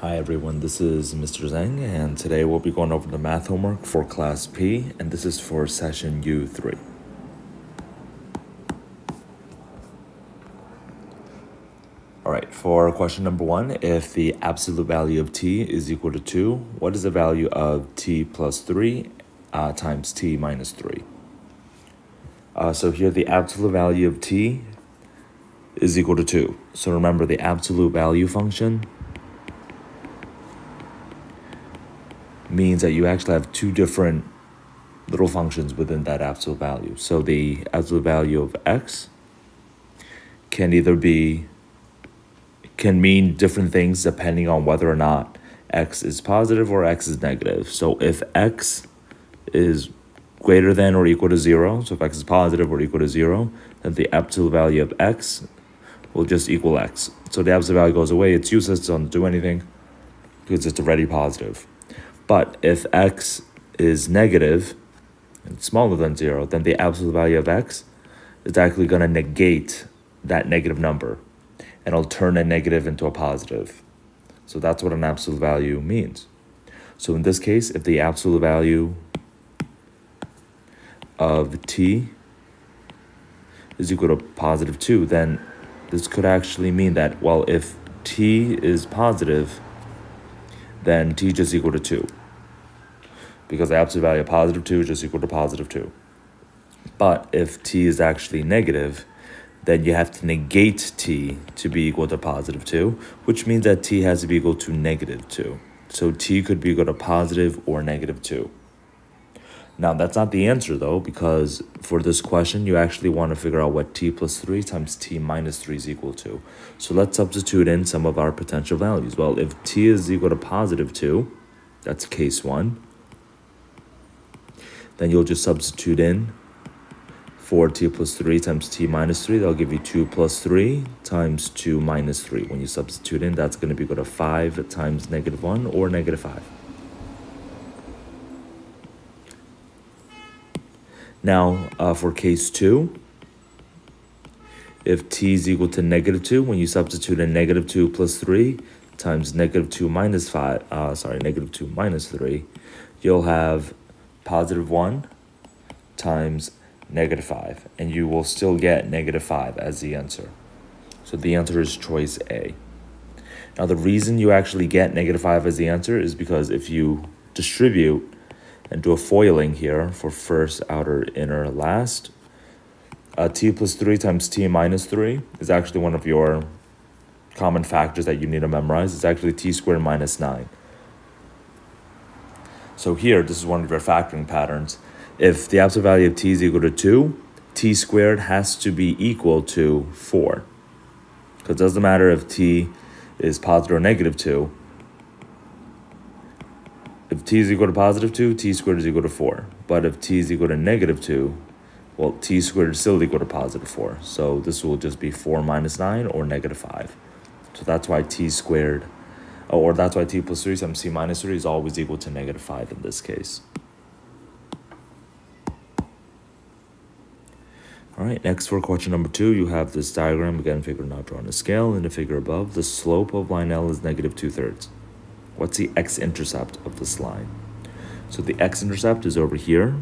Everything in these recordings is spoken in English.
Hi everyone, this is Mr. Zhang, and today we'll be going over the math homework for Class P, and this is for Session U3. Alright, for question number 1, if the absolute value of t is equal to 2, what is the value of t plus 3 times t minus 3? So here the absolute value of t is equal to 2. So remember the absolute value function means that you actually have two different little functions within that absolute value. So the absolute value of x can mean different things depending on whether or not x is positive or x is negative. So if x is greater than or equal to 0, so if x is positive or equal to 0, then the absolute value of x will just equal x. So the absolute value goes away, it's useless, it doesn't do anything because it's already positive. But if x is negative and smaller than 0, then the absolute value of x is actually going to negate that negative number, and it'll turn a negative into a positive. So that's what an absolute value means. So in this case, if the absolute value of t is equal to positive 2, then this could actually mean that, well, if t is positive, then t just equal to 2. Because the absolute value of positive 2 is just equal to positive 2. But if t is actually negative, then you have to negate t to be equal to positive 2, which means that t has to be equal to negative 2. So t could be equal to positive or negative 2. Now, that's not the answer, though, because for this question, you actually want to figure out what t plus 3 times t minus 3 is equal to. So let's substitute in some of our potential values. Well, if t is equal to positive 2, that's case 1, then you'll just substitute in for t plus 3 times t minus 3. That'll give you 2 plus 3 times 2 minus 3. When you substitute in, that's going to be equal to 5 times negative 1 or negative 5. Now, for case 2, if t is equal to negative 2, when you substitute in negative 2 plus 3 times negative 2 minus 3, you'll have positive 1 times negative 5, and you will still get negative 5 as the answer. So the answer is choice A. Now, the reason you actually get negative 5 as the answer is because if you distribute and do a foiling here for first, outer, inner, last, t plus 3 times t minus 3 is actually one of your common factors that you need to memorize. It's actually t squared minus 9. So here, this is one of your factoring patterns. If the absolute value of t is equal to 2, t squared has to be equal to 4. Because it doesn't matter if t is positive or negative 2. If t is equal to positive 2, t squared is equal to 4. But if t is equal to negative 2, well, t squared is still equal to positive 4. So this will just be 4 minus 9 or negative 5. So that's why t squared, or that's why t plus 3 times t minus 3 is always equal to negative 5 in this case. All right, next for question number 2, you have this diagram, again, figure not drawn on a scale. In the figure above, the slope of line L is negative 2/3. What's the x-intercept of this line? So the x-intercept is over here.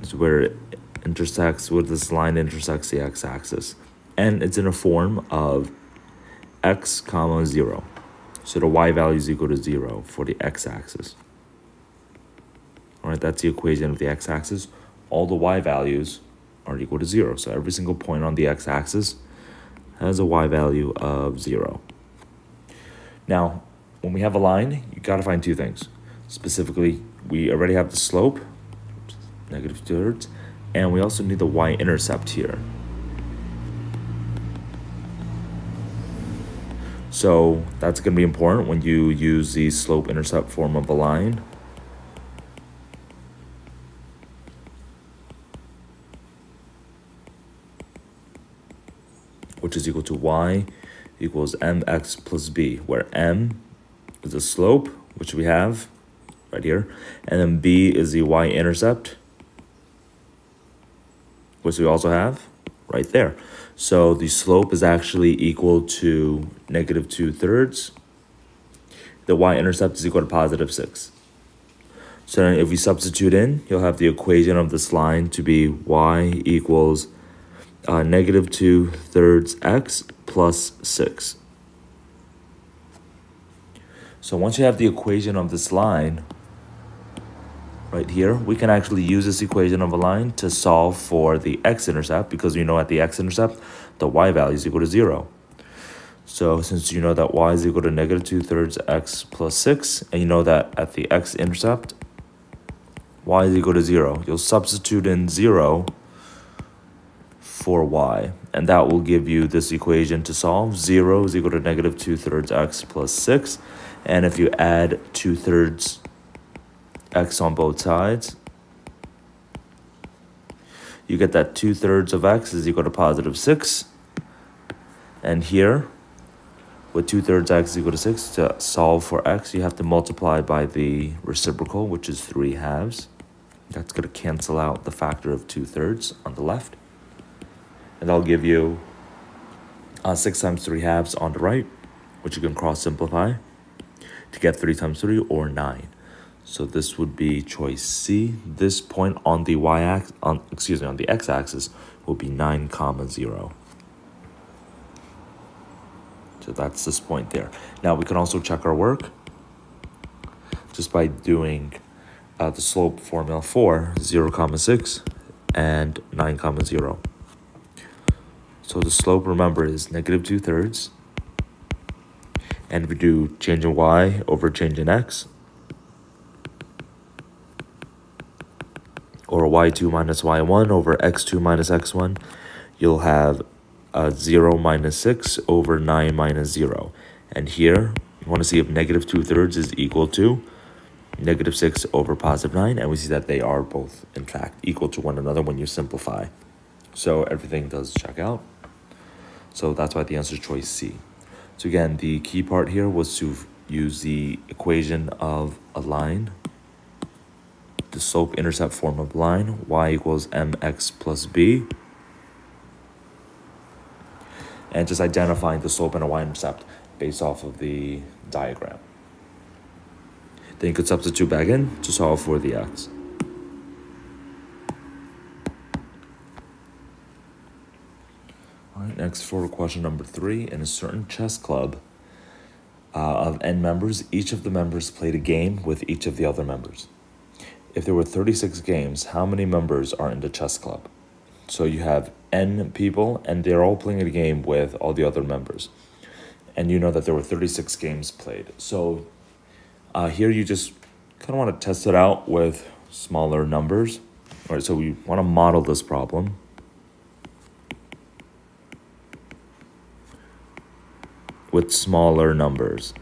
It's where it intersects, where this line intersects the x-axis. And it's in a form of x comma 0. So the y value is equal to 0 for the x-axis. All right, that's the equation of the x-axis. All the y values are equal to 0. So every single point on the x-axis has a y value of 0. Now, when we have a line, you got to find two things. Specifically, we already have the slope, negative 2/3, and we also need the y-intercept here. So that's going to be important when you use the slope-intercept form of a line. Which is equal to y equals mx plus b, where m is the slope, which we have right here, and then b is the y-intercept, which we also have right there. So the slope is actually equal to negative 2/3, the y-intercept is equal to positive 6. So then if we substitute in, you'll have the equation of this line to be y equals negative 2/3 x plus 6. So once you have the equation of this line right here, we can actually use this equation of a line to solve for the x-intercept, because we know at the x-intercept, the y value is equal to 0. So since you know that y is equal to negative 2/3 x plus 6, and you know that at the x-intercept, y is equal to 0, you'll substitute in 0 for y, and that will give you this equation to solve. 0 is equal to negative 2/3 x plus 6, and if you add 2/3 x on both sides, you get that 2/3 of x is equal to positive 6, and here, with 2/3 x is equal to 6, to solve for x, you have to multiply by the reciprocal, which is 3/2. That's going to cancel out the factor of 2/3 on the left. And that'll give you 6 times 3/2 on the right, which you can cross simplify to get 3 times 3, or 9. So this would be choice C. This point on the y-axis, on the x-axis, will be 9, 0. So that's this point there. Now we can also check our work just by doing the slope formula for 0, 6 and 9, 0. So the slope, remember, is negative 2/3. And we do change in y over change in x, or y2 minus y1 over x2 minus x1, you'll have 0 minus 6 over 9 minus 0. And here, you want to see if negative 2/3 is equal to negative 6 over positive 9, and we see that they are both, in fact, equal to one another when you simplify. So everything does check out. So that's why the answer is choice C. So again, the key part here was to use the equation of a line, the slope-intercept form of line, y equals mx plus b, and just identifying the slope and a y-intercept based off of the diagram. Then you could substitute back in to solve for the x. All right, next for question number 3. In a certain chess club of n members, each of the members played a game with each of the other members. If there were 36 games, how many members are in the chess club? So you have n people, and they're all playing a game with all the other members. And you know that there were 36 games played. So here you just kind of want to test it out with smaller numbers. All right, so we want to model this problem. With smaller numbers.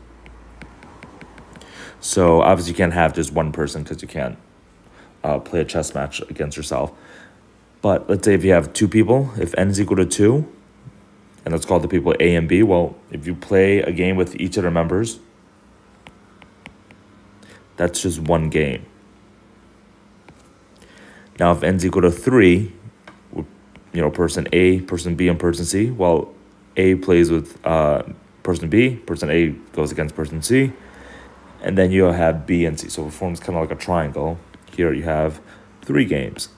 So obviously you can't have just one person, because you can't play a chess match against yourself. But let's say if you have 2 people, if n is equal to 2, and let's call the people A and B, well, if you play a game with each of their members, that's just one game. Now if n is equal to 3, person A, person B, and person C, well, A plays with person B, person A goes against person C, and then you'll have B and C. So it forms kind of like a triangle. Here you have 3 games.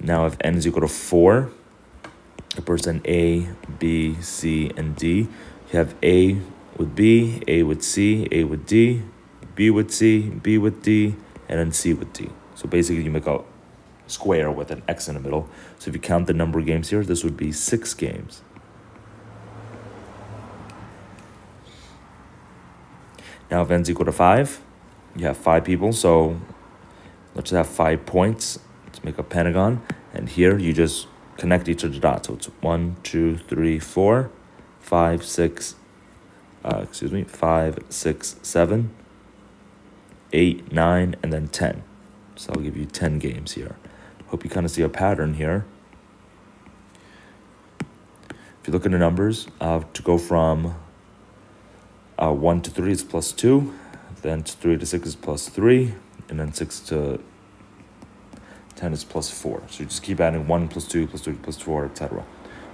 Now if n is equal to 4, the person A, B, C, and D, you have A with B, A with C, A with D, B with C, B with D, and then C with D. So basically you make a square with an X in the middle. So if you count the number of games here, this would be 6 games. Now if n is equal to 5, you have 5 people, so let's just have 5 points. Let's make a pentagon, and here you just connect each of the dots. So it's 1, 2, 3, 4, 5, 6, 5, 6, 7, 8, 9, and then 10. So I'll give you 10 games here. Hope you kind of see a pattern here. If you look at the numbers, to go from 1 to 3 is plus 2, then 3 to 6 is plus 3, and then 6 to 10 is plus 4. So you just keep adding 1 plus 2 plus 3 plus 4, etc.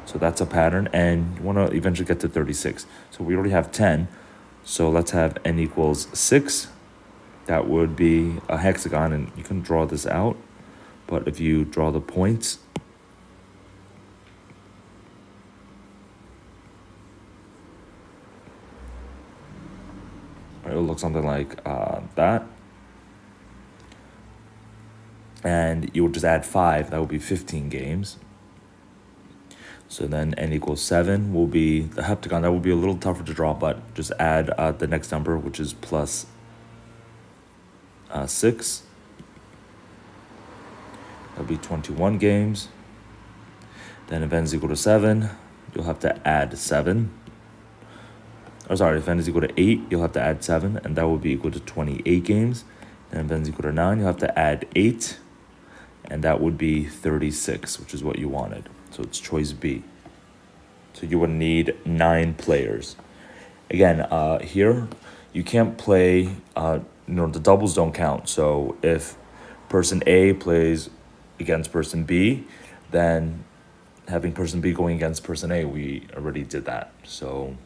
So that's a pattern, and you want to eventually get to 36. So we already have 10. So let's have n equals 6. That would be a hexagon, and you can draw this out. But if you draw the points, it will look something like that. And you would just add 5. That would be 15 games. So then n equals 7 will be the heptagon. That would be a little tougher to draw, but just add the next number, which is plus 6. That'll be 21 games. Then if n is equal to 7, you'll have to add 7. Or sorry, if n is equal to 8, you'll have to add 7, and that will be equal to 28 games. And if n is equal to 9, you'll have to add 8, and that would be 36, which is what you wanted. So it's choice B. So you would need 9 players. Again, here, you can't play, the doubles don't count. So if person A plays against person B, then having person B going against person A, we already did that. So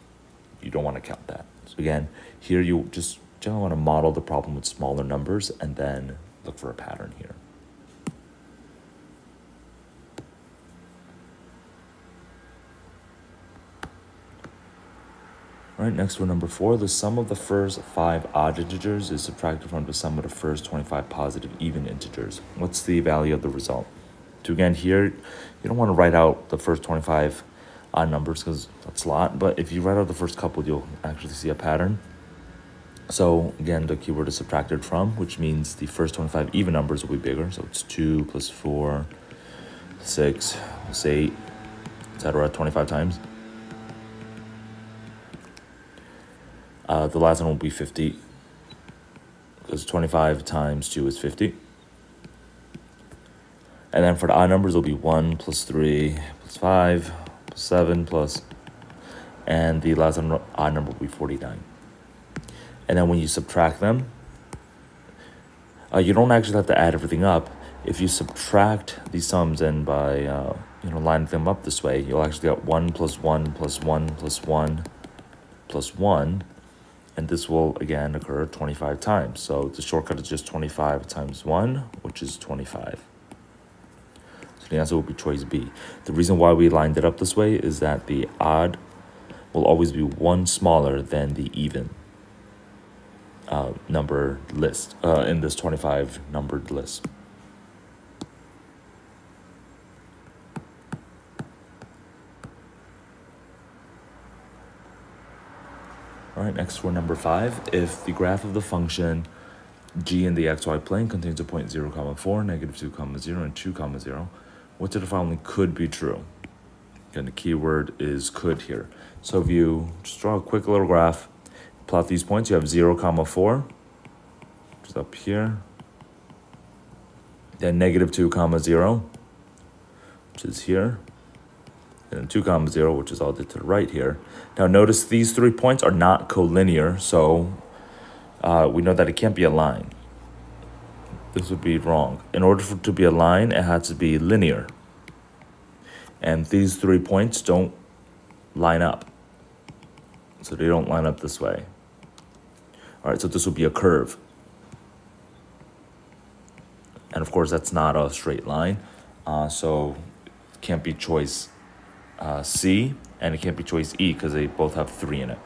you don't want to count that. So again, here you just generally want to model the problem with smaller numbers and then look for a pattern here. All right, next one, number 4. The sum of the first 5 odd integers is subtracted from the sum of the first 25 positive even integers. What's the value of the result? So again, here, you don't want to write out the first 25 odd numbers because that's a lot. But if you write out the first couple, you'll actually see a pattern. So again, the keyword is subtracted from, which means the first 25 even numbers will be bigger. So it's 2 plus 4, 6, plus 8, etc. 25 times. The last one will be 50, because 25 times 2 is 50. And then for the odd numbers, it'll be 1 plus 3 plus 5 plus 7 plus, and the last odd number will be 49. And then when you subtract them, you don't actually have to add everything up. If you subtract these sums and by lining them up this way, you'll actually get 1 plus 1 plus 1 plus 1 plus 1. And this will, again, occur 25 times. So the shortcut is just 25 times 1, which is 25. So the answer will be choice B. The reason why we lined it up this way is that the odd will always be 1 smaller than the even number list in this 25 numbered list. All right, next for number 5. If the graph of the function g in the xy plane contains a point 0, 4, negative 2, 0, and 2, 0, which of the following could be true? Again, the keyword is could here. So if you just draw a quick little graph, plot these points, you have 0, 4, which is up here. Then negative 2, 0, which is here. And then 2, 0, which is all to the right here. Now notice these 3 points are not collinear, so we know that it can't be a line. This would be wrong. In order for it to be a line, it has to be linear. And these 3 points don't line up. So they don't line up this way. All right, so this would be a curve. And of course, that's not a straight line. So it can't be choice C, and it can't be choice E because they both have 3 in it.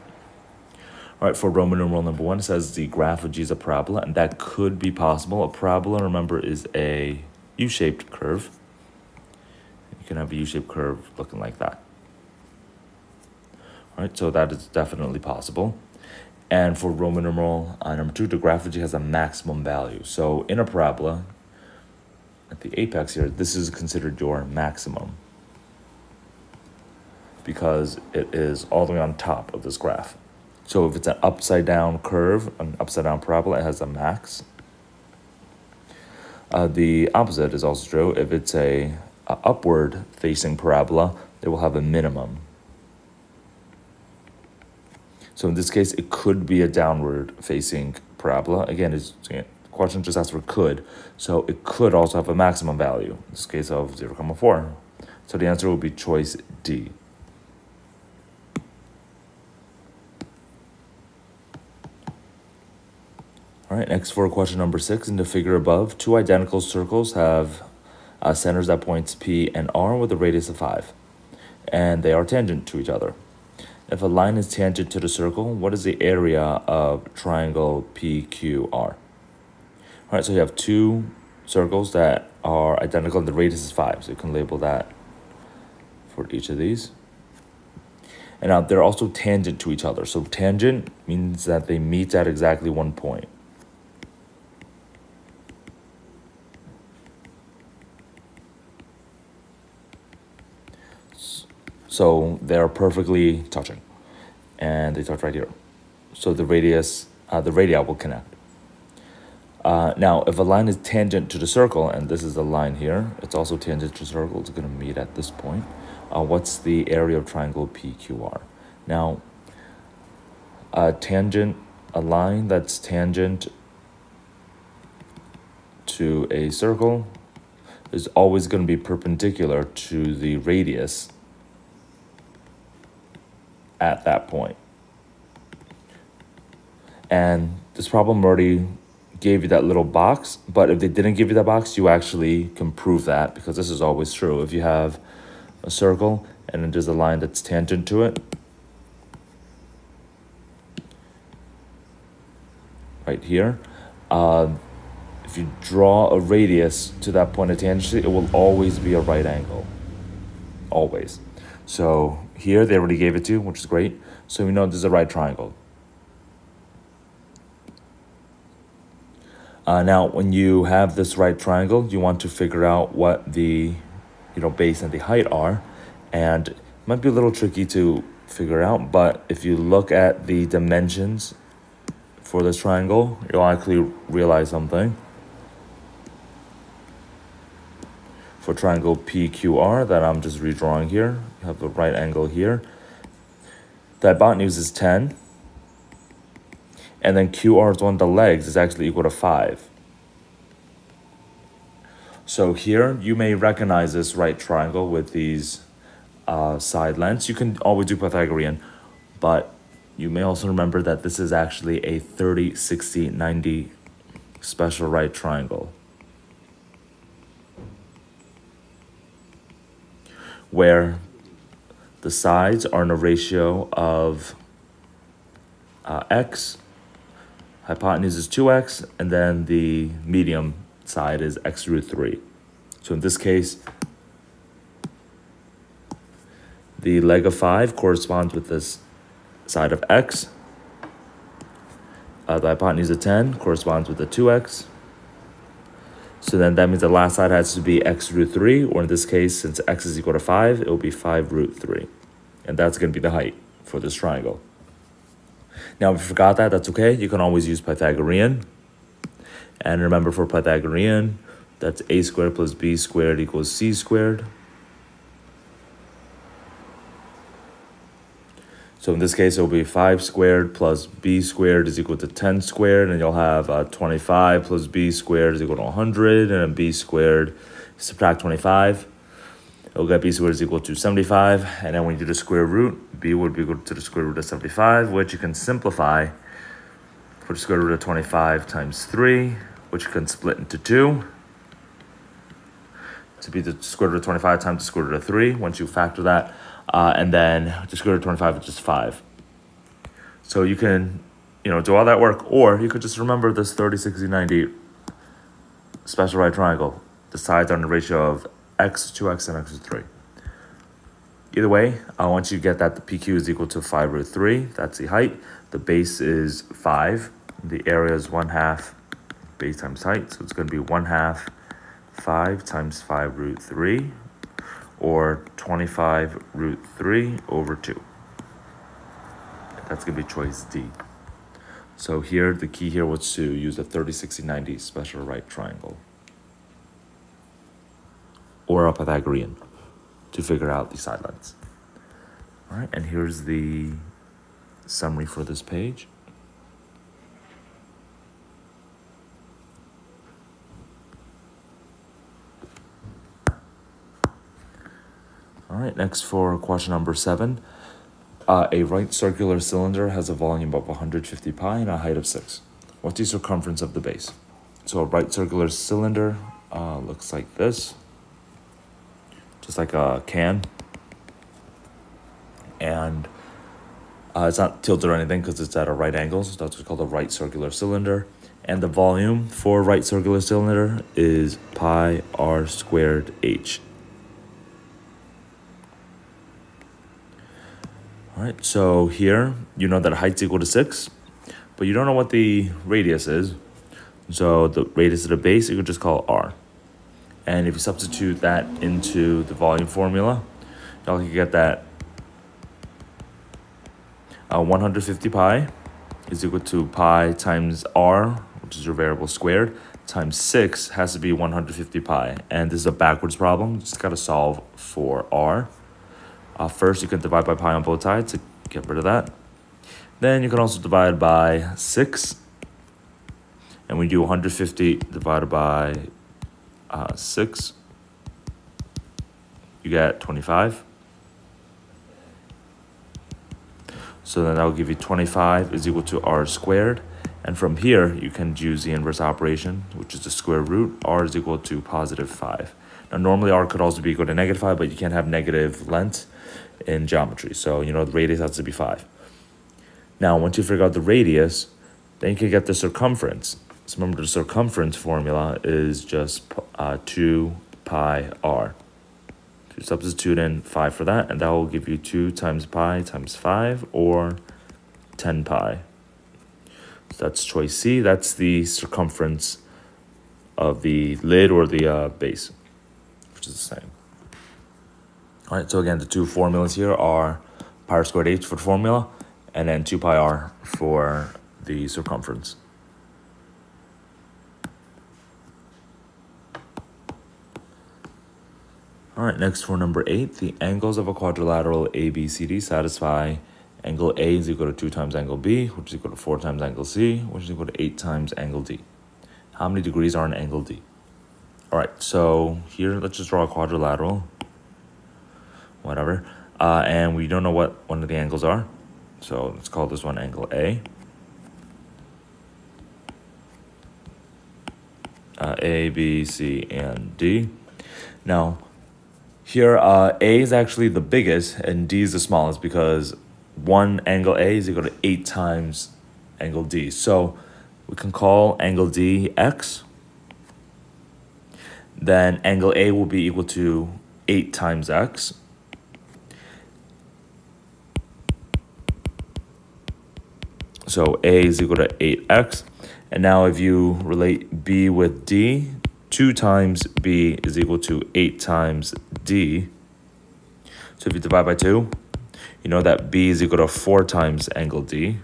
All right, for Roman numeral number 1, it says the graph of G is a parabola, and that could be possible. A parabola, remember, is a U-shaped curve. You can have a U-shaped curve looking like that. All right, so that is definitely possible. And for Roman numeral number 2, the graph of G has a maximum value. So in a parabola, at the apex here, this is considered your maximum, because it is all the way on top of this graph. So if it's an upside down curve, an upside down parabola, it has a max. The opposite is also true. If it's a upward facing parabola, it will have a minimum. So in this case, it could be a downward facing parabola. Again, the question just asks for could. So it could also have a maximum value, in this case of 0, 4. So the answer will be choice D. All right, next for question number 6. In the figure above, two identical circles have centers at points P and R with a radius of 5, and they are tangent to each other. If a line is tangent to the circle, what is the area of triangle PQR? All right, so you have two circles that are identical and the radius is 5, so you can label that for each of these. And now they're also tangent to each other. So tangent means that they meet at exactly one point. So they're perfectly touching, and they touch right here. So the radius, the radii will connect. Now, if a line is tangent to the circle, and this is the line here, it's also tangent to the circle, it's going to meet at this point. What's the area of triangle PQR? Now, a line that's tangent to a circle is always going to be perpendicular to the radius at that point. And this problem already gave you that little box, but if they didn't give you that box, you actually can prove that, because this is always true. If you have a circle and then there's a line that's tangent to it, right here, if you draw a radius to that point of tangent, it will always be a right angle, always. So here they already gave it to you, which is great. So we know this is a right triangle. Now, when you have this right triangle, you want to figure out what the base and the height are, and it might be a little tricky to figure out, but if you look at the dimensions for this triangle, you'll actually realize something. For triangle PQR that I'm just redrawing here, you have the right angle here. The hypotenuse is 10. And then QR is one of the legs is actually equal to 5. So here, you may recognize this right triangle with these side lengths. You can always do Pythagorean, but you may also remember that this is actually a 30, 60, 90 special right triangle, where the sides are in a ratio of x, hypotenuse is 2x, and then the medium side is x root 3. So in this case, the leg of 5 corresponds with this side of x. The hypotenuse of 10 corresponds with the 2x. So then that means the last side has to be x root 3, or in this case, since x is equal to 5, it will be 5 root 3. And that's going to be the height for this triangle. Now, if you forgot that, that's okay. You can always use Pythagorean. And remember, for Pythagorean, that's a squared plus b squared equals c squared. So in this case, it will be 5 squared plus b squared is equal to 10 squared, and you'll have 25 plus b squared is equal to 100, and then b squared, subtract 25, you'll get b squared is equal to 75, and then when you do the square root, b would be equal to the square root of 75, which you can simplify for the square root of 25 times 3, which you can split into 2, to be the square root of 25 times the square root of 3, once you factor that. And then the square root of 25 is just 5. So you can, do all that work, or you could just remember this 30, 60, 90 special right triangle. The sides are in the ratio of x to 2x and x to 3. Either way, once you get that the PQ is equal to 5 root 3, that's the height. The base is 5. The area is 1/2 base times height. So it's going to be 1/2 5 times 5 root 3. Or 25 root 3 over 2. That's going to be choice D. So here, the key here was to use the 30, 60, 90 special right triangle, or a Pythagorean, to figure out the side lengths. All right, and here's the summary for this page. right, next for question number 7. A right circular cylinder has a volume of 150 pi and a height of 6. What's the circumference of the base? So a right circular cylinder looks like this, just like a can. And it's not tilted or anything because it's at a right angle, so that's what's called a right circular cylinder. And the volume for a right circular cylinder is pi r squared h. All right, so here you know that height's equal to 6, but you don't know what the radius is. So the radius of the base, you could just call r. And if you substitute that into the volume formula, you can get that 150 pi is equal to pi times r, which is your variable squared, times 6 has to be 150 pi. And this is a backwards problem. You just got to solve for r. First, you can divide by pi on both sides to get rid of that. Then you can also divide by 6. And we do 150 divided by 6. You get 25. So then that will give you 25 is equal to r squared. And from here, you can use the inverse operation, which is the square root. R is equal to positive 5. Now, normally r could also be equal to negative 5, but you can't have negative length in geometry. So, the radius has to be 5. Now, once you figure out the radius, then you can get the circumference. So remember, the circumference formula is just 2 pi r. So you substitute in 5 for that, and that will give you 2 times pi times 5, or 10 pi. So that's choice C. That's the circumference of the lid or the base, which is the same. All right, so again, the two formulas here are pi r squared h for the formula, and then 2 pi r for the circumference. All right, next for number 8, the angles of a quadrilateral ABCD satisfy angle A is equal to 2 times angle B, which is equal to 4 times angle C, which is equal to 8 times angle D. How many degrees are in angle D? All right, so here, let's just draw a quadrilateral, whatever, and we don't know what one of the angles are. So let's call this one angle A. A, B, C, and D. Now, here, A is actually the biggest and D is the smallest because one angle A is equal to 8 times angle D. So we can call angle D X. Then angle A will be equal to 8 times X. So A is equal to 8x. And now if you relate B with D, 2 times B is equal to 8 times D. So if you divide by 2, you know that B is equal to 4 times angle D.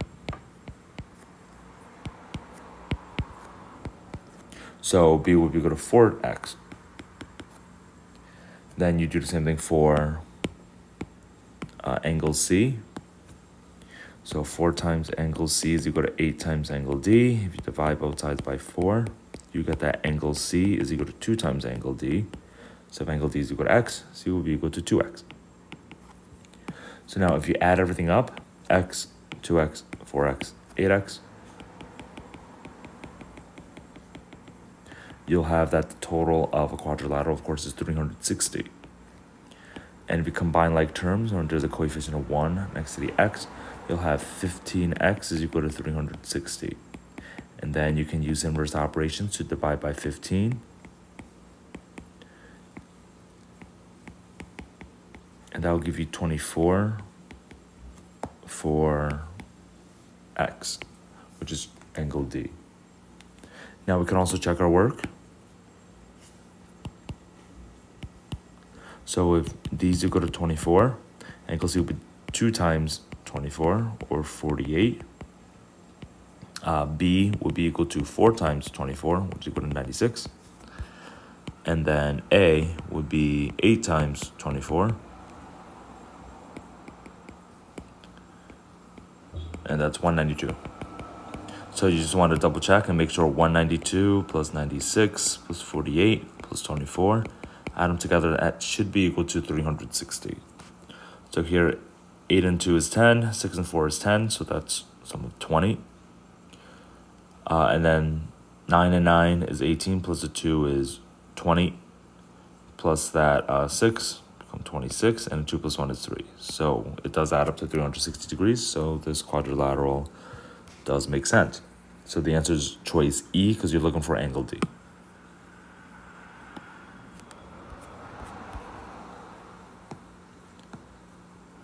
So B would be equal to 4x. Then you do the same thing for angle C. So 4 times angle C is equal to 8 times angle D. If you divide both sides by 4, you get that angle C is equal to 2 times angle D. So if angle D is equal to x, C will be equal to 2x. So now if you add everything up, x, 2x, 4x, 8x, you'll have that the total of a quadrilateral, of course, is 360. And if you combine like terms, or there's a coefficient of 1 next to the x, you'll have 15x is equal to 360. And then you can use inverse operations to divide by 15. And that will give you 24 for x, which is angle D. Now we can also check our work. So if D is equal to 24, angle C will be 2 times 24, or 48. B would be equal to 4 times 24, which is equal to 96. And then A would be 8 times 24. And that's 192. So you just want to double check and make sure 192 plus 96 plus 48 plus 24, add them together, that should be equal to 360. So here, 8 and 2 is 10, 6 and 4 is 10, so that's sum of 20. And then 9 and 9 is 18, plus the 2 is 20, plus that 6, become 26, and 2 plus 1 is 3. So it does add up to 360 degrees, so this quadrilateral does make sense. So the answer is choice E, because you're looking for angle D.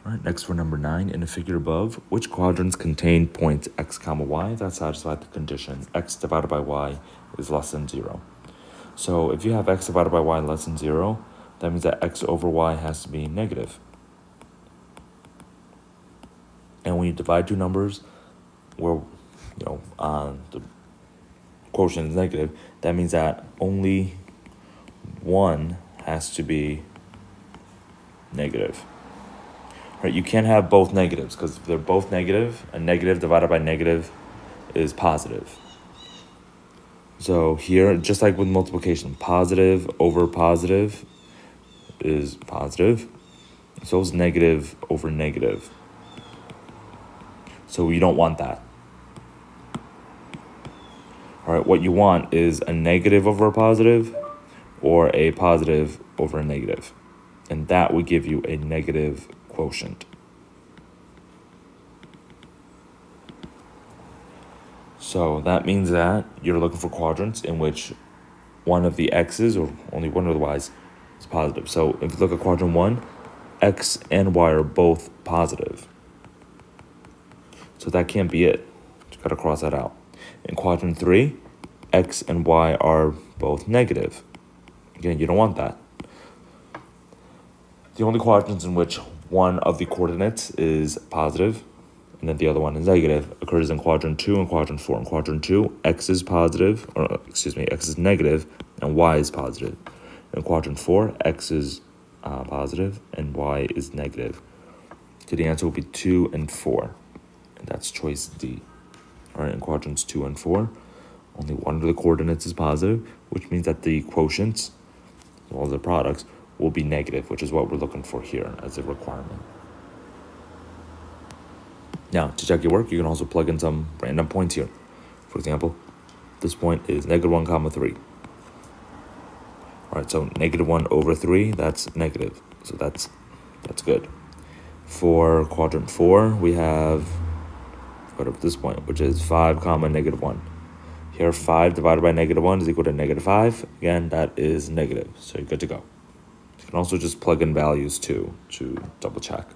All right, next for number 9, in the figure above, which quadrants contain points x comma y that satisfy the condition x divided by y is less than 0? So if you have x divided by y less than 0, that means that x over y has to be negative. And when you divide two numbers where the quotient is negative, that means that only one has to be negative. Right, you can't have both negatives, because if they're both negative, a negative divided by negative is positive. So here, just like with multiplication, positive over positive is positive. So is negative over negative. So you don't want that. All right, what you want is a negative over a positive or a positive over a negative. And that would give you a negative quotient. So that means that you're looking for quadrants in which one of the x's or only one of the y's is positive. So if you look at quadrant 1, x and y are both positive. So that can't be it. Just got to cross that out. In quadrant 3, x and y are both negative. Again, you don't want that. The only quadrants in which one of the coordinates is positive and then the other one is negative occurs in quadrant 2 and quadrant 4. In quadrant 2, x is positive, or excuse me, x is negative and y is positive. In quadrant 4, x is positive and y is negative. So the answer will be 2 and 4. And that's choice D. All right, in quadrants 2 and 4, only one of the coordinates is positive, which means that the quotients, all the products, will be negative, which is what we're looking for here as a requirement. Now, to check your work, you can also plug in some random points here. For example, this point is -1 comma 3. All right, so -1 over 3, that's negative. So that's good. For quadrant 4, we have, go to this point, which is 5 comma -1. Here, 5 divided by -1 is equal to -5. Again, that is negative, so you're good to go. You can also just plug in values too to double check.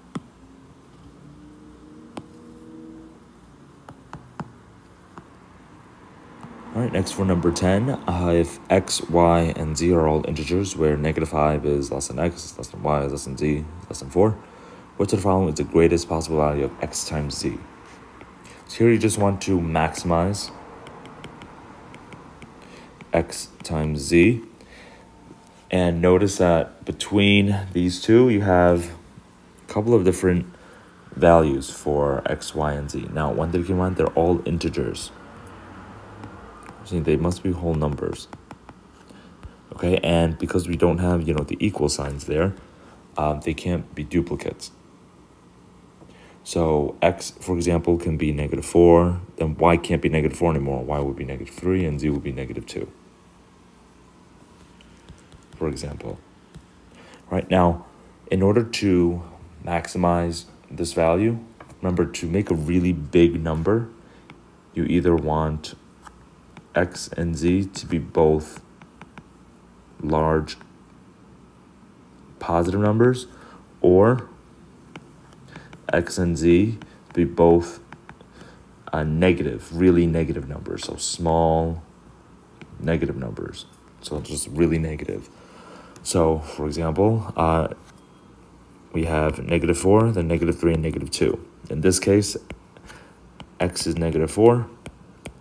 All right, next for number 10, if x, y, and z are all integers where -5 is less than x, less than y, less than z, less than 4, which of the following is the greatest possible value of x times z? So here you just want to maximize x times z. And notice that between these two, you have a couple of different values for x, y, and z. Now, one thing to keep in mind, they're all integers. So they must be whole numbers. Okay, and because we don't have, the equal signs there, they can't be duplicates. So x, for example, can be -4, then y can't be -4 anymore. Y would be -3, and z would be -2. For example. Right now, in order to maximize this value, remember, to make a really big number, you either want x and z to be both large positive numbers, or x and z to be both really negative numbers, so small negative numbers, so just really negative. So, for example, we have -4, then -3, and -2. In this case, x is -4,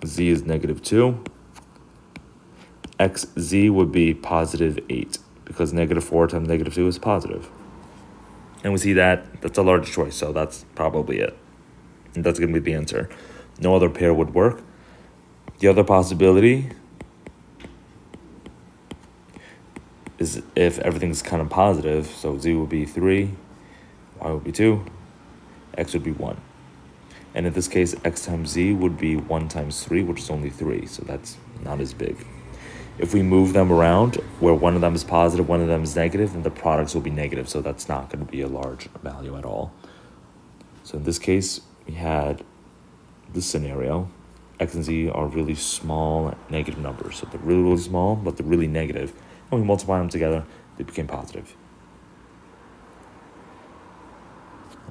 z is -2. xz would be +8, because -4 times -2 is positive. And we see that's a large choice, so that's probably it. And that's going to be the answer. No other pair would work. The other possibility is if everything's kind of positive, so z would be 3, y y would be 2, x would be 1. And in this case, x times z would be 1 times 3, which is only 3, so that's not as big. If we move them around, where one of them is positive, one of them is negative, then the products will be negative, so that's not going to be a large value at all. So in this case, we had this scenario. X and z are really small negative numbers. So they're really, really small, but they're really negative. And we multiply them together, they became positive.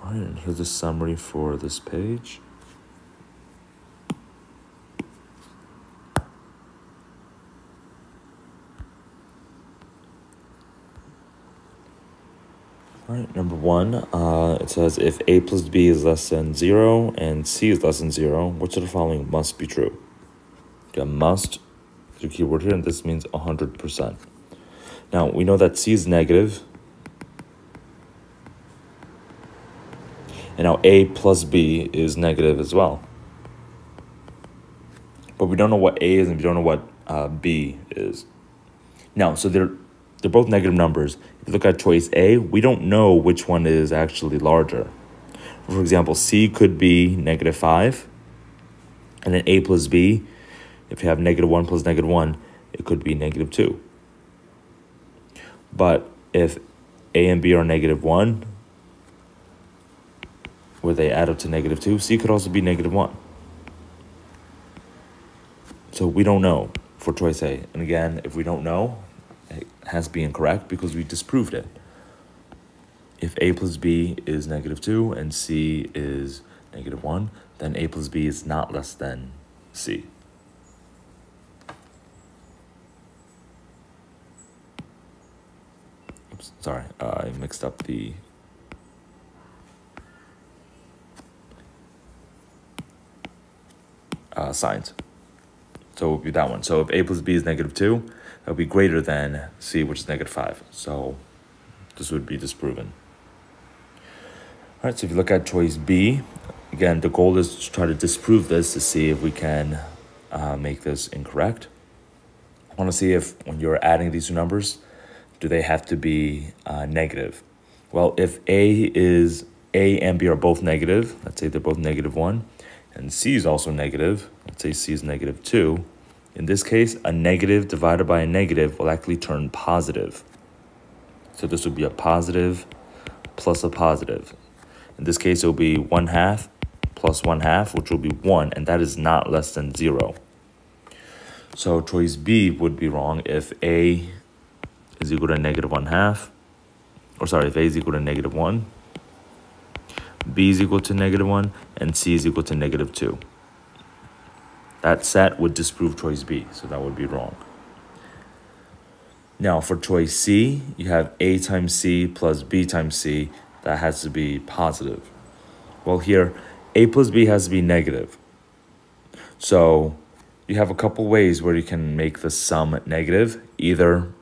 All right, and here's the summary for this page. All right, number 1, it says if a plus b is less than 0 and c is less than 0, which of the following must be true? Okay, must is a keyword here, and this means 100%. Now, we know that c is negative. And now a plus b is negative as well. But we don't know what a is and we don't know what b is. Now, so they're both negative numbers. If you look at choice A, we don't know which one is actually larger. For example, C could be -5. And then A plus B, if you have -1 plus -1, it could be -2. But if A and B are -1, where they add up to -2, C could also be -1. So we don't know for choice A. And again, if we don't know, it has to be incorrect because we disproved it. If A plus B is -2 and C is -1, then A plus B is not less than C. Oops, sorry, I mixed up the signs. So it would be that one. So if A plus B is -2, that would be greater than C, which is -5. So this would be disproven. All right, so if you look at choice B, again, the goal is to try to disprove this to see if we can make this incorrect. I want to see if when you're adding these two numbers, do they have to be negative? Well, if A and B are both negative, let's say they're both -1, and C is also negative, let's say C is -2, in this case, a negative divided by a negative will actually turn positive. So this would be a positive plus a positive. In this case, it will be 1/2 plus 1/2, which will be 1, and that is not less than 0. So choice B would be wrong if A is equal to -1/2, or sorry, if A is equal to -1, B is equal to -1, and C is equal to -2. That set would disprove choice B, so that would be wrong. Now, for choice C, you have A times C plus B times C. That has to be positive. Well, here, A plus B has to be negative. So you have a couple ways where you can make the sum negative. Either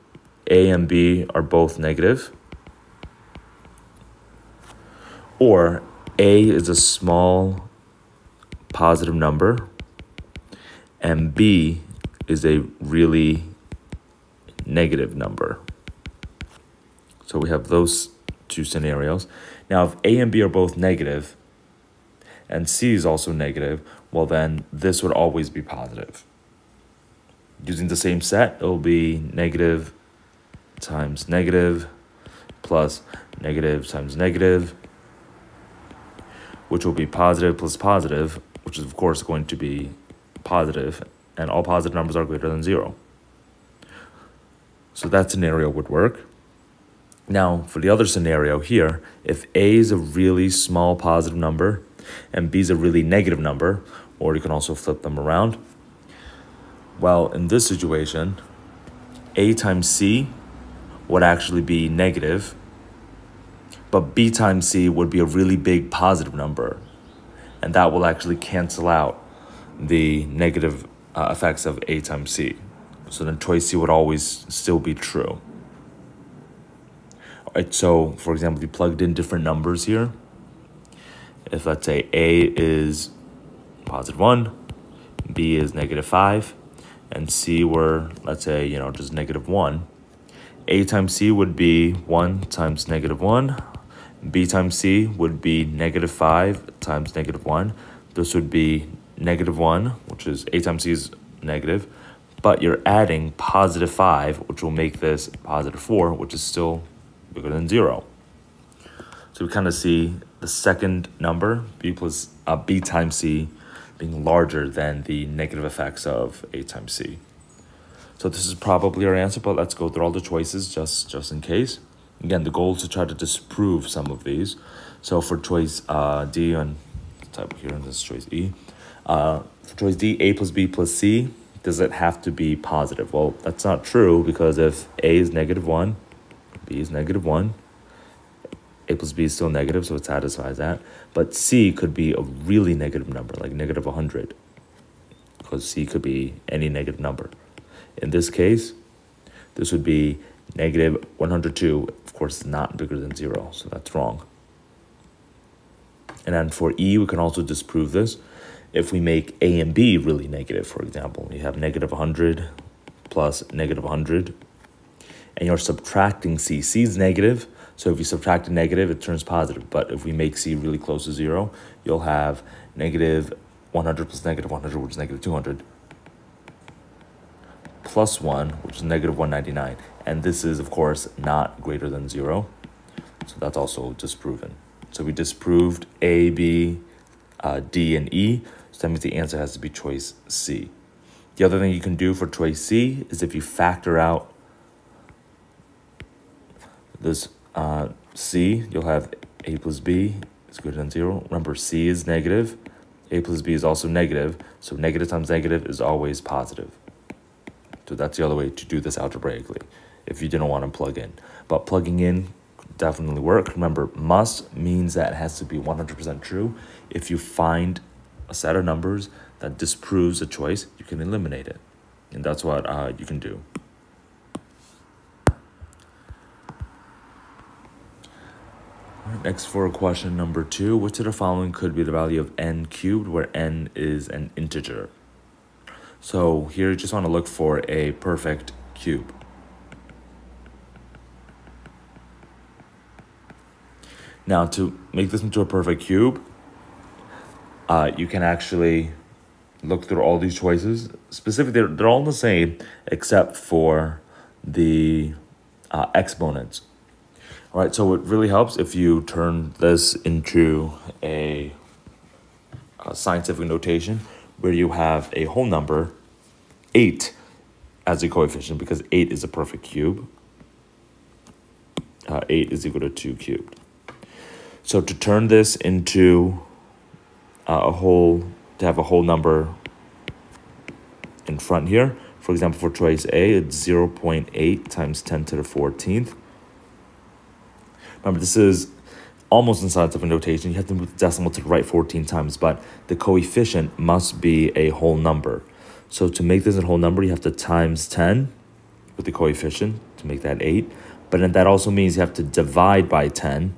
A and B are both negative, or A is a small positive number, and B is a really negative number. So we have those two scenarios. Now, if A and B are both negative, and C is also negative, well then this would always be positive. Using the same set, it will be negative times negative plus negative times negative, which will be positive plus positive, which is of course going to be positive, and all positive numbers are greater than 0. So that scenario would work. Now, for the other scenario here, if A is a really small positive number and B is a really negative number, or you can also flip them around, well, in this situation, A times C would actually be negative, but B times C would be a really big positive number, and that will actually cancel out the negative effects of A times C. So then choice C would always still be true. All right, so for example, you plugged in different numbers here. If let's say A is +1, B is -5, and C were, let's say, just -1, A times C would be 1 times -1, B times C would be -5 times -1. This would be -1, which is A times C is negative, but you're adding +5, which will make this +4, which is still bigger than 0. So we kind of see the second number, B times C, being larger than the negative effects of A times C. So this is probably our answer, but let's go through all the choices just in case. Again, the goal is to try to disprove some of these. So for choice D, and type here, and this is choice E. For choice D, A plus B plus C, does it have to be positive? Well, that's not true, because if A is -1, B is -1, A plus B is still negative, so it satisfies that. But C could be a really negative number, like -100, because C could be any negative number. In this case, this would be -102. Of course, not bigger than 0, so that's wrong. And then for E, we can also disprove this. If we make A and B really negative, for example, you have -100 plus -100, and you're subtracting C. C is negative, so if you subtract a negative, it turns positive. But if we make C really close to 0, you'll have -100 plus -100, which is -200, plus 1, which is -199. And this is, of course, not greater than 0. So that's also disproven. So we disproved A, B, D, and E. So that means the answer has to be choice C. The other thing you can do for choice C is if you factor out this C, you'll have A plus B is greater than 0. Remember, C is negative. A plus B is also negative. So negative times negative is always positive. So that's the other way to do this algebraically, if you didn't want to plug in. But plugging in definitely work. Remember, must means that it has to be 100% true. If you find a set of numbers that disproves a choice, you can eliminate it. And that's what you can do. All right, next for question number 2, which of the following could be the value of n cubed, where n is an integer? So here you just want to look for a perfect cube. Now, to make this into a perfect cube, you can actually look through all these choices. Specifically, they're all the same except for the exponents. All right, so it really helps if you turn this into a scientific notation where you have a whole number, 8, as a coefficient, because 8 is a perfect cube. 8 is equal to 2 cubed. So to turn this into to have a whole number in front here, for example, for choice A, it's 0.8 times 10 to the 14th. Remember, this is almost in scientific notation. You have to move the decimal to the right 14 times, but the coefficient must be a whole number. So to make this a whole number, you have to times 10 with the coefficient to make that 8. But then that also means you have to divide by 10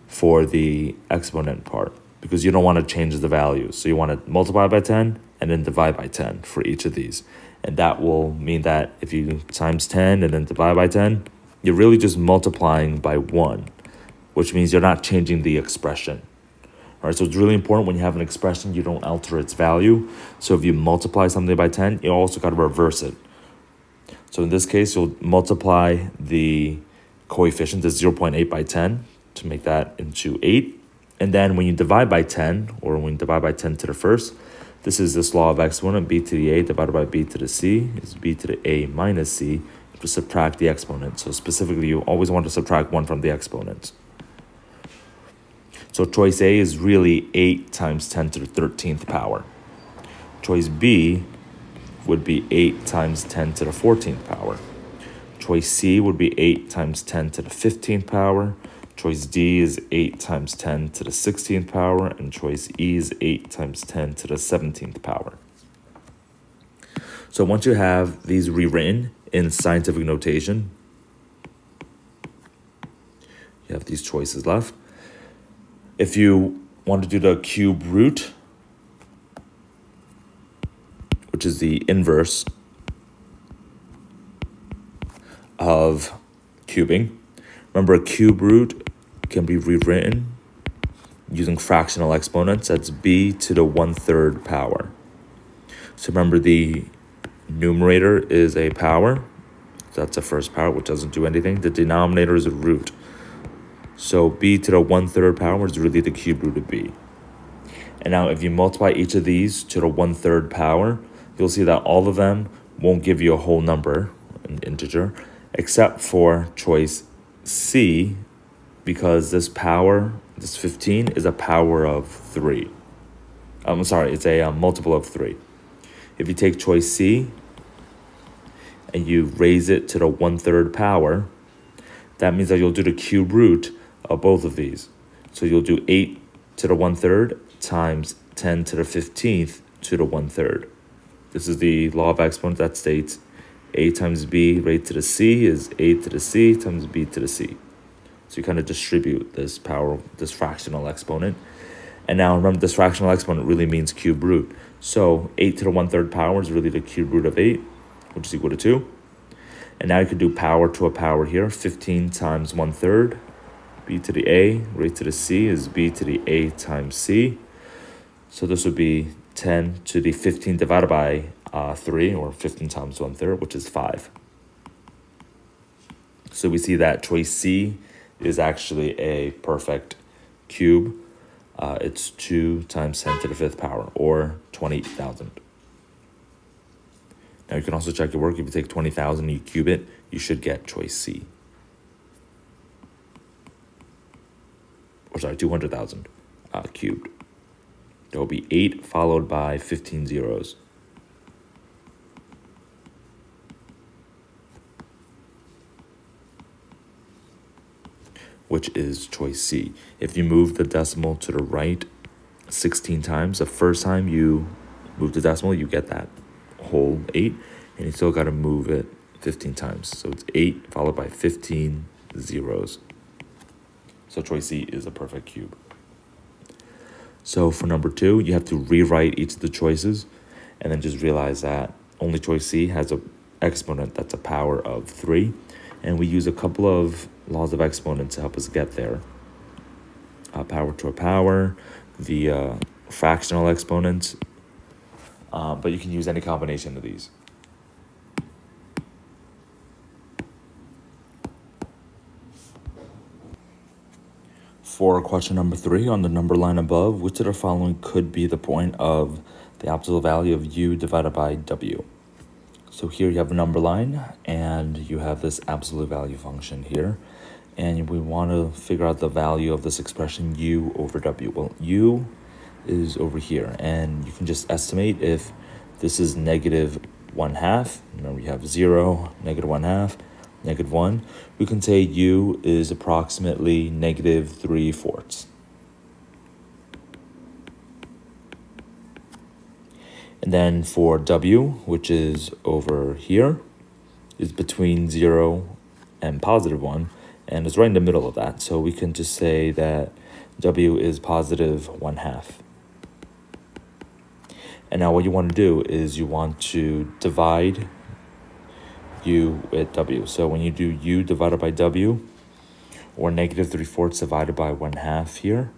for the exponent part, because you don't want to change the values. So you want to multiply by 10 and then divide by 10 for each of these. And that will mean that if you times 10 and then divide by 10, you're really just multiplying by 1, which means you're not changing the expression. All right, so it's really important when you have an expression, you don't alter its value. So if you multiply something by 10, you also got to reverse it. So in this case, you'll multiply the coefficient, the 0.8 by 10, to make that into 8. And then when you divide by 10, or when you divide by 10 to the first, this is this law of exponent, b to the a divided by b to the c is b to the a minus c, to subtract the exponent. So specifically, you always want to subtract 1 from the exponents. So choice A is really 8 times 10 to the 13th power. Choice B would be 8 times 10 to the 14th power. Choice C would be 8 times 10 to the 15th power. Choice D is 8 times 10 to the 16th power. And choice E is 8 times 10 to the 17th power. So once you have these rewritten in scientific notation, you have these choices left. If you want to do the cube root, which is the inverse of cubing, remember a cube root can be rewritten using fractional exponents. That's b to the 1/3 power. So remember, the numerator is a power. That's the first power, which doesn't do anything. The denominator is a root. So b to the 1/3 power is really the cube root of b. And now if you multiply each of these to the 1/3 power, you'll see that all of them won't give you a whole number, an integer, except for choice C, because this power, this 15, is a power of 3. I'm sorry, it's a multiple of 3. If you take choice C and you raise it to the 1/3 power, that means that you'll do the cube root of both of these. So you'll do 8 to the 1/3 times 10 to the 15th to the 1/3. This is the law of exponents that states a times b raised to the c is a to the c times b to the c. So you kind of distribute this power, this fractional exponent. And now remember, this fractional exponent really means cube root. So 8 to the 1/3 power is really the cube root of 8, which is equal to 2. And now you could do power to a power here. 15 times 1/3. B to the a raised to the c is b to the a times c. So this would be 10 to the 15 divided by 3, or 15 times 1/3, which is 5. So we see that choice C is actually a perfect cube. It's 2 times 10 to the 5th power, or 20,000. Now you can also check your work. If you take 20,000 and you cube it, you should get choice C. Or sorry, 200,000 cubed. There will be 8 followed by 15 zeros. Which is choice C. If you move the decimal to the right 16 times, the first time you move the decimal, you get that whole 8, and you still got to move it 15 times. So it's 8 followed by 15 zeros. So choice C is a perfect cube. So for number 2, you have to rewrite each of the choices, and then just realize that only choice C has an exponent that's a power of 3. And we use a couple of laws of exponents to help us get there. Power to a power, the fractional exponents, but you can use any combination of these. For question number 3, on the number line above, which of the following could be the point of the absolute value of u divided by w? So here you have a number line, and you have this absolute value function here. And we want to figure out the value of this expression u over w. Well, u is over here, and you can just estimate if this is negative 1/2. Remember, you have 0, negative 1/2, negative 1. We can say u is approximately negative 3/4. And then for w, which is over here, is between 0 and positive 1, and it's right in the middle of that. So we can just say that w is positive 1/2. And now what you want to do is you want to divide u with w. So when you do u divided by w, or negative 3/4 divided by 1/2 here,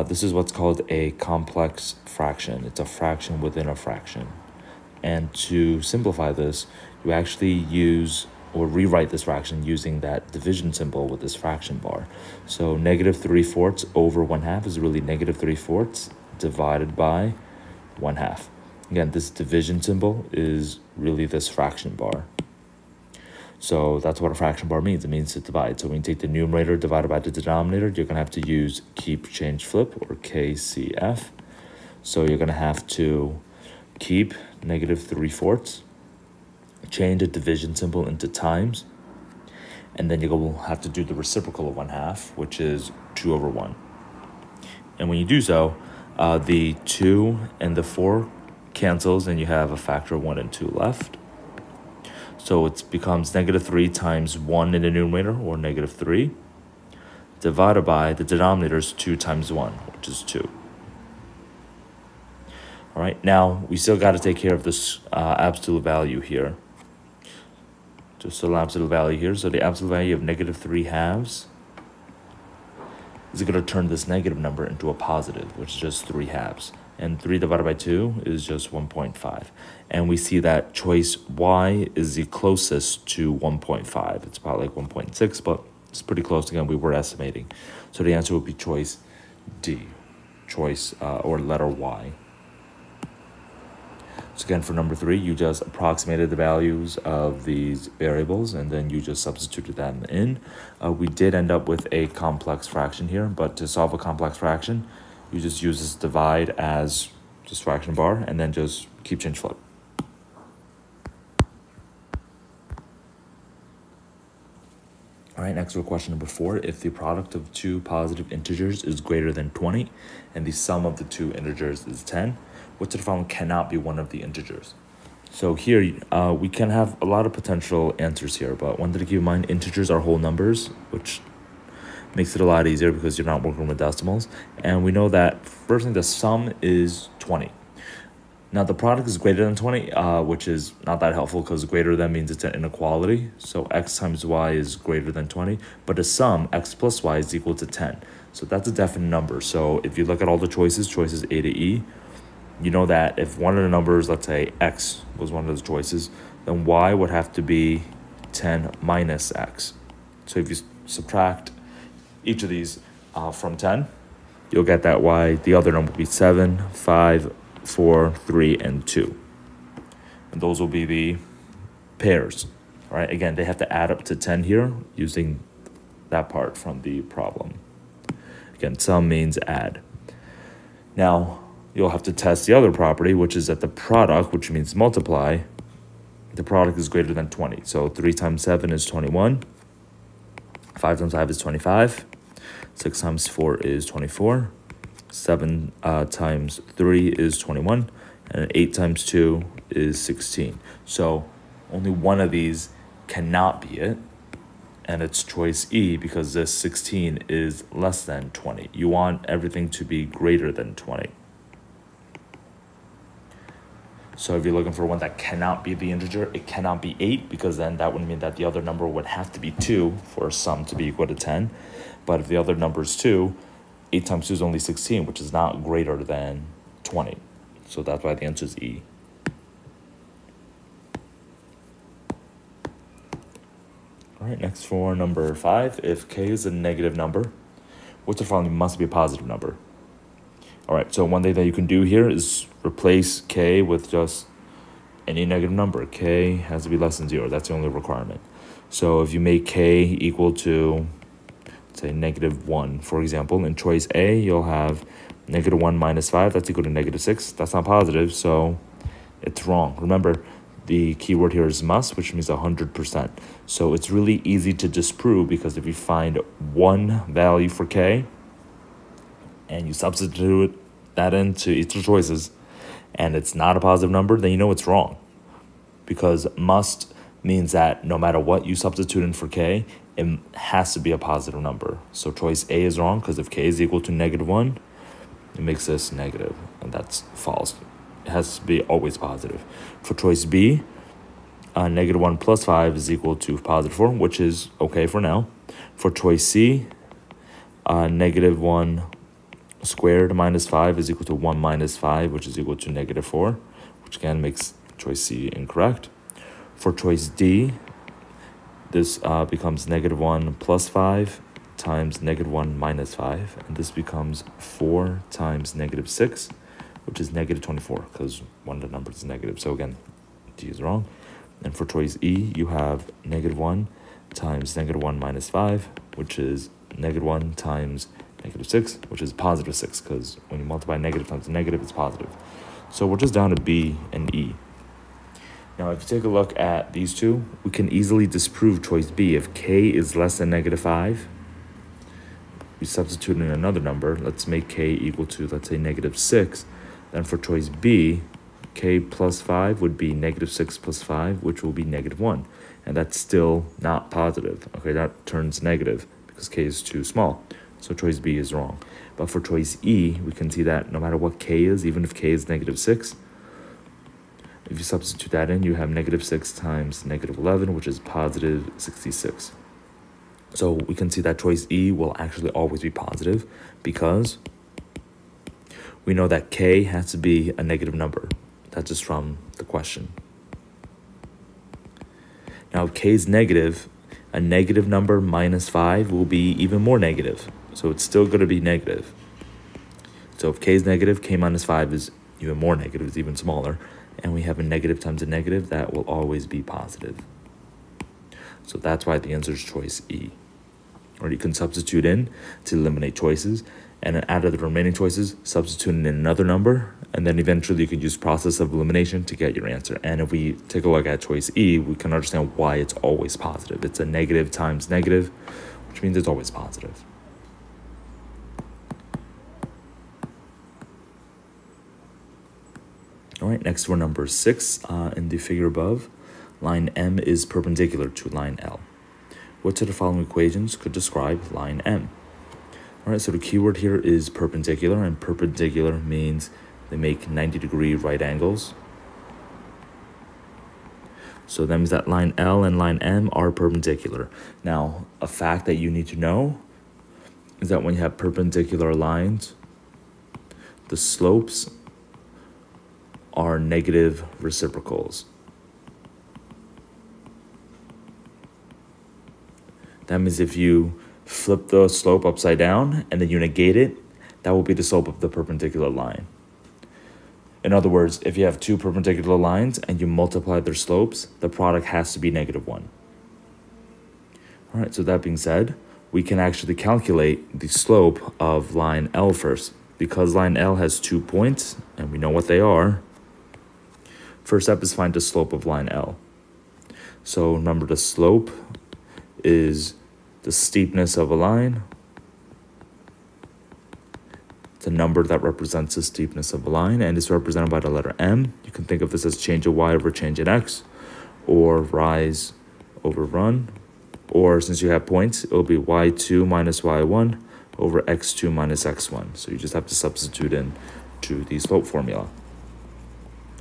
this is what's called a complex fraction. It's a fraction within a fraction. And to simplify this, you actually use or rewrite this fraction using that division symbol with this fraction bar. So negative 3/4 over 1/2 is really negative 3/4 divided by 1/2. Again, this division symbol is really this fraction bar. So that's what a fraction bar means. It means to divide. So when you take the numerator divided by the denominator, you're going to have to use keep, change, flip, or KCF. So you're going to have to keep negative 3/4, change the division symbol into times, and then you'll have to do the reciprocal of 1/2, which is 2 over 1. And when you do so, the 2 and the 4 cancels, and you have a factor of 1 and 2 left. So it becomes negative 3 times 1 in the numerator, or negative 3, divided by the denominator's 2 times 1, which is 2. All right, now we still got to take care of this absolute value here. Just an absolute value here. So the absolute value of negative 3/2 is going to turn this negative number into a positive, which is just 3/2. And 3 divided by 2 is just 1.5. And we see that choice Y is the closest to 1.5. It's about like 1.6, but it's pretty close. Again, we were estimating. So the answer would be choice D, or letter Y. So again, for number 3, you just approximated the values of these variables, and then you just substituted them in. We did end up with a complex fraction here, but to solve a complex fraction, you just use this divide as just fraction bar, and then just keep change flip. All right, next for question number 4. If the product of two positive integers is greater than 20 and the sum of the two integers is 10, which of the following cannot be one of the integers? So here, we can have a lot of potential answers here, but one thing to keep in mind, integers are whole numbers, which makes it a lot easier because you're not working with decimals. And we know that, first thing, the sum is 20. Now, the product is greater than 20, which is not that helpful because greater than means it's an inequality. So x times y is greater than 20. But the sum, x plus y, is equal to 10. So that's a definite number. So if you look at all the choices A to E, you know that if one of the numbers, let's say x was one of those choices, then y would have to be 10 minus x. So if you subtract each of these from 10, you'll get that y, the other number will be 7, 5, 4, 3, and 2. And those will be the pairs. All right, again, they have to add up to 10 here using that part from the problem. Again, sum means add. Now, you'll have to test the other property, which is that the product, which means multiply, the product is greater than 20. So 3 times 7 is 21. 5 times 5 is 25. 6 times 4 is 24. 7 times 3 is 21. And 8 times 2 is 16. So only one of these cannot be it. And it's choice E because this 16 is less than 20. You want everything to be greater than 20. So if you're looking for one that cannot be the integer, it cannot be 8 because then that would mean that the other number would have to be 2 for a sum to be equal to 10. But if the other number is 2, 8 times 2 is only 16, which is not greater than 20. So that's why the answer is E. All right, next for number 5. If k is a negative number, which of the following must be a positive number? All right, so one thing that you can do here is replace k with just any negative number. K has to be less than 0. That's the only requirement. So if you make k equal to, say, -1, for example, in choice A, you'll have -1 minus 5. That's equal to -6. That's not positive, so it's wrong. Remember, the keyword here is must, which means 100%. So it's really easy to disprove because if you find one value for k and you substitute that into each of the choices and it's not a positive number, then you know it's wrong. Because must means that no matter what you substitute in for k, it has to be a positive number. So choice A is wrong because if k is equal to -1, it makes this negative, and that's false. It has to be always positive. For choice B, -1 plus 5 is equal to +4, which is okay for now. For choice C, -1 squared minus 5 is equal to 1 minus 5, which is equal to -4, which again makes choice C incorrect. For choice D, this becomes -1 plus 5 times -1 minus 5, and this becomes 4 times -6, which is -24, because one of the numbers is negative. So again, D is wrong. And for choice E, you have -1 times -1 minus 5, which is -1 times -6, which is +6, because when you multiply negative times negative, it's positive. So we're just down to B and E. Now, if you take a look at these two, we can easily disprove choice B. If k is less than -5, we substitute in another number. Let's make k equal to, let's say, -6. Then for choice B, k plus 5 would be -6 plus 5, which will be -1. And that's still not positive. Okay, that turns negative because k is too small. So choice B is wrong. But for choice E, we can see that no matter what k is, even if k is -6, if you substitute that in, you have -6 times -11, which is +66. So we can see that choice E will actually always be positive because we know that K has to be a negative number. That's just from the question. Now, if K is negative, a negative number minus 5 will be even more negative. So it's still going to be negative. So if K is negative, K minus 5 is even more negative, it's even smaller. And we have a negative times a negative, that will always be positive. So that's why the answer is choice E. Or you can substitute in to eliminate choices, and then out of the remaining choices, substitute in another number, and then eventually you can use process of elimination to get your answer. And if we take a look at choice E, we can understand why it's always positive. It's a negative times negative, which means it's always positive. All right, next for number 6, in the figure above, line M is perpendicular to line L. Which of the following equations could describe line M? All right, so the keyword here is perpendicular, and perpendicular means they make 90-degree right angles. So that means that line L and line M are perpendicular. Now, a fact that you need to know is that when you have perpendicular lines, the slopes are negative reciprocals. That means if you flip the slope upside down and then you negate it, that will be the slope of the perpendicular line. In other words, if you have two perpendicular lines and you multiply their slopes, the product has to be -1. All right, so that being said, we can actually calculate the slope of line L first. Because line L has 2 points, and we know what they are, first step is find the slope of line L. So remember, the slope is the steepness of a line. It's a number that represents the steepness of a line, and it's represented by the letter M. You can think of this as change in Y over change in X, or rise over run, or since you have points, it'll be Y2 minus Y1 over X2 minus X1. So you just have to substitute in to the slope formula.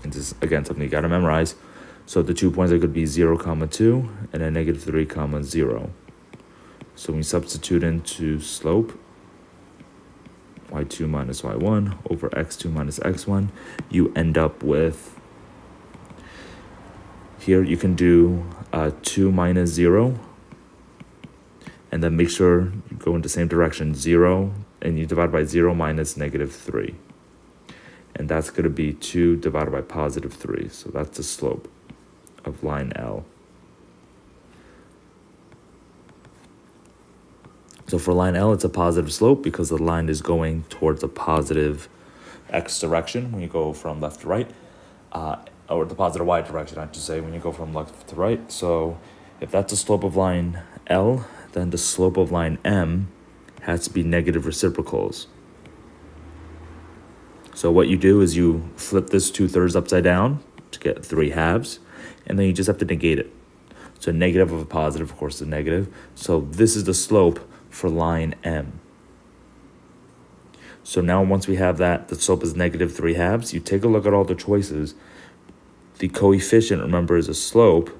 And this is, again, something you got to memorize. So the 2 points are going to be 0, 2, and then -3, 0. So when you substitute into slope, Y2 minus Y1 over X2 minus X1, you end up with, here you can do 2 minus 0, and then make sure you go in the same direction, 0, and you divide by 0 minus -3. And that's going to be 2 divided by +3. So that's the slope of line L. So for line L, it's a positive slope because the line is going towards a positive X direction when you go from left to right, or the positive Y direction, I should say, when you go from left to right. So if that's the slope of line L, then the slope of line M has to be negative reciprocals. So what you do is you flip this 2/3 upside down to get 3/2, and then you just have to negate it. So negative of a positive, of course, is a negative. So this is the slope for line M. So now once we have that, the slope is -3/2, you take a look at all the choices. The coefficient, remember, is a slope,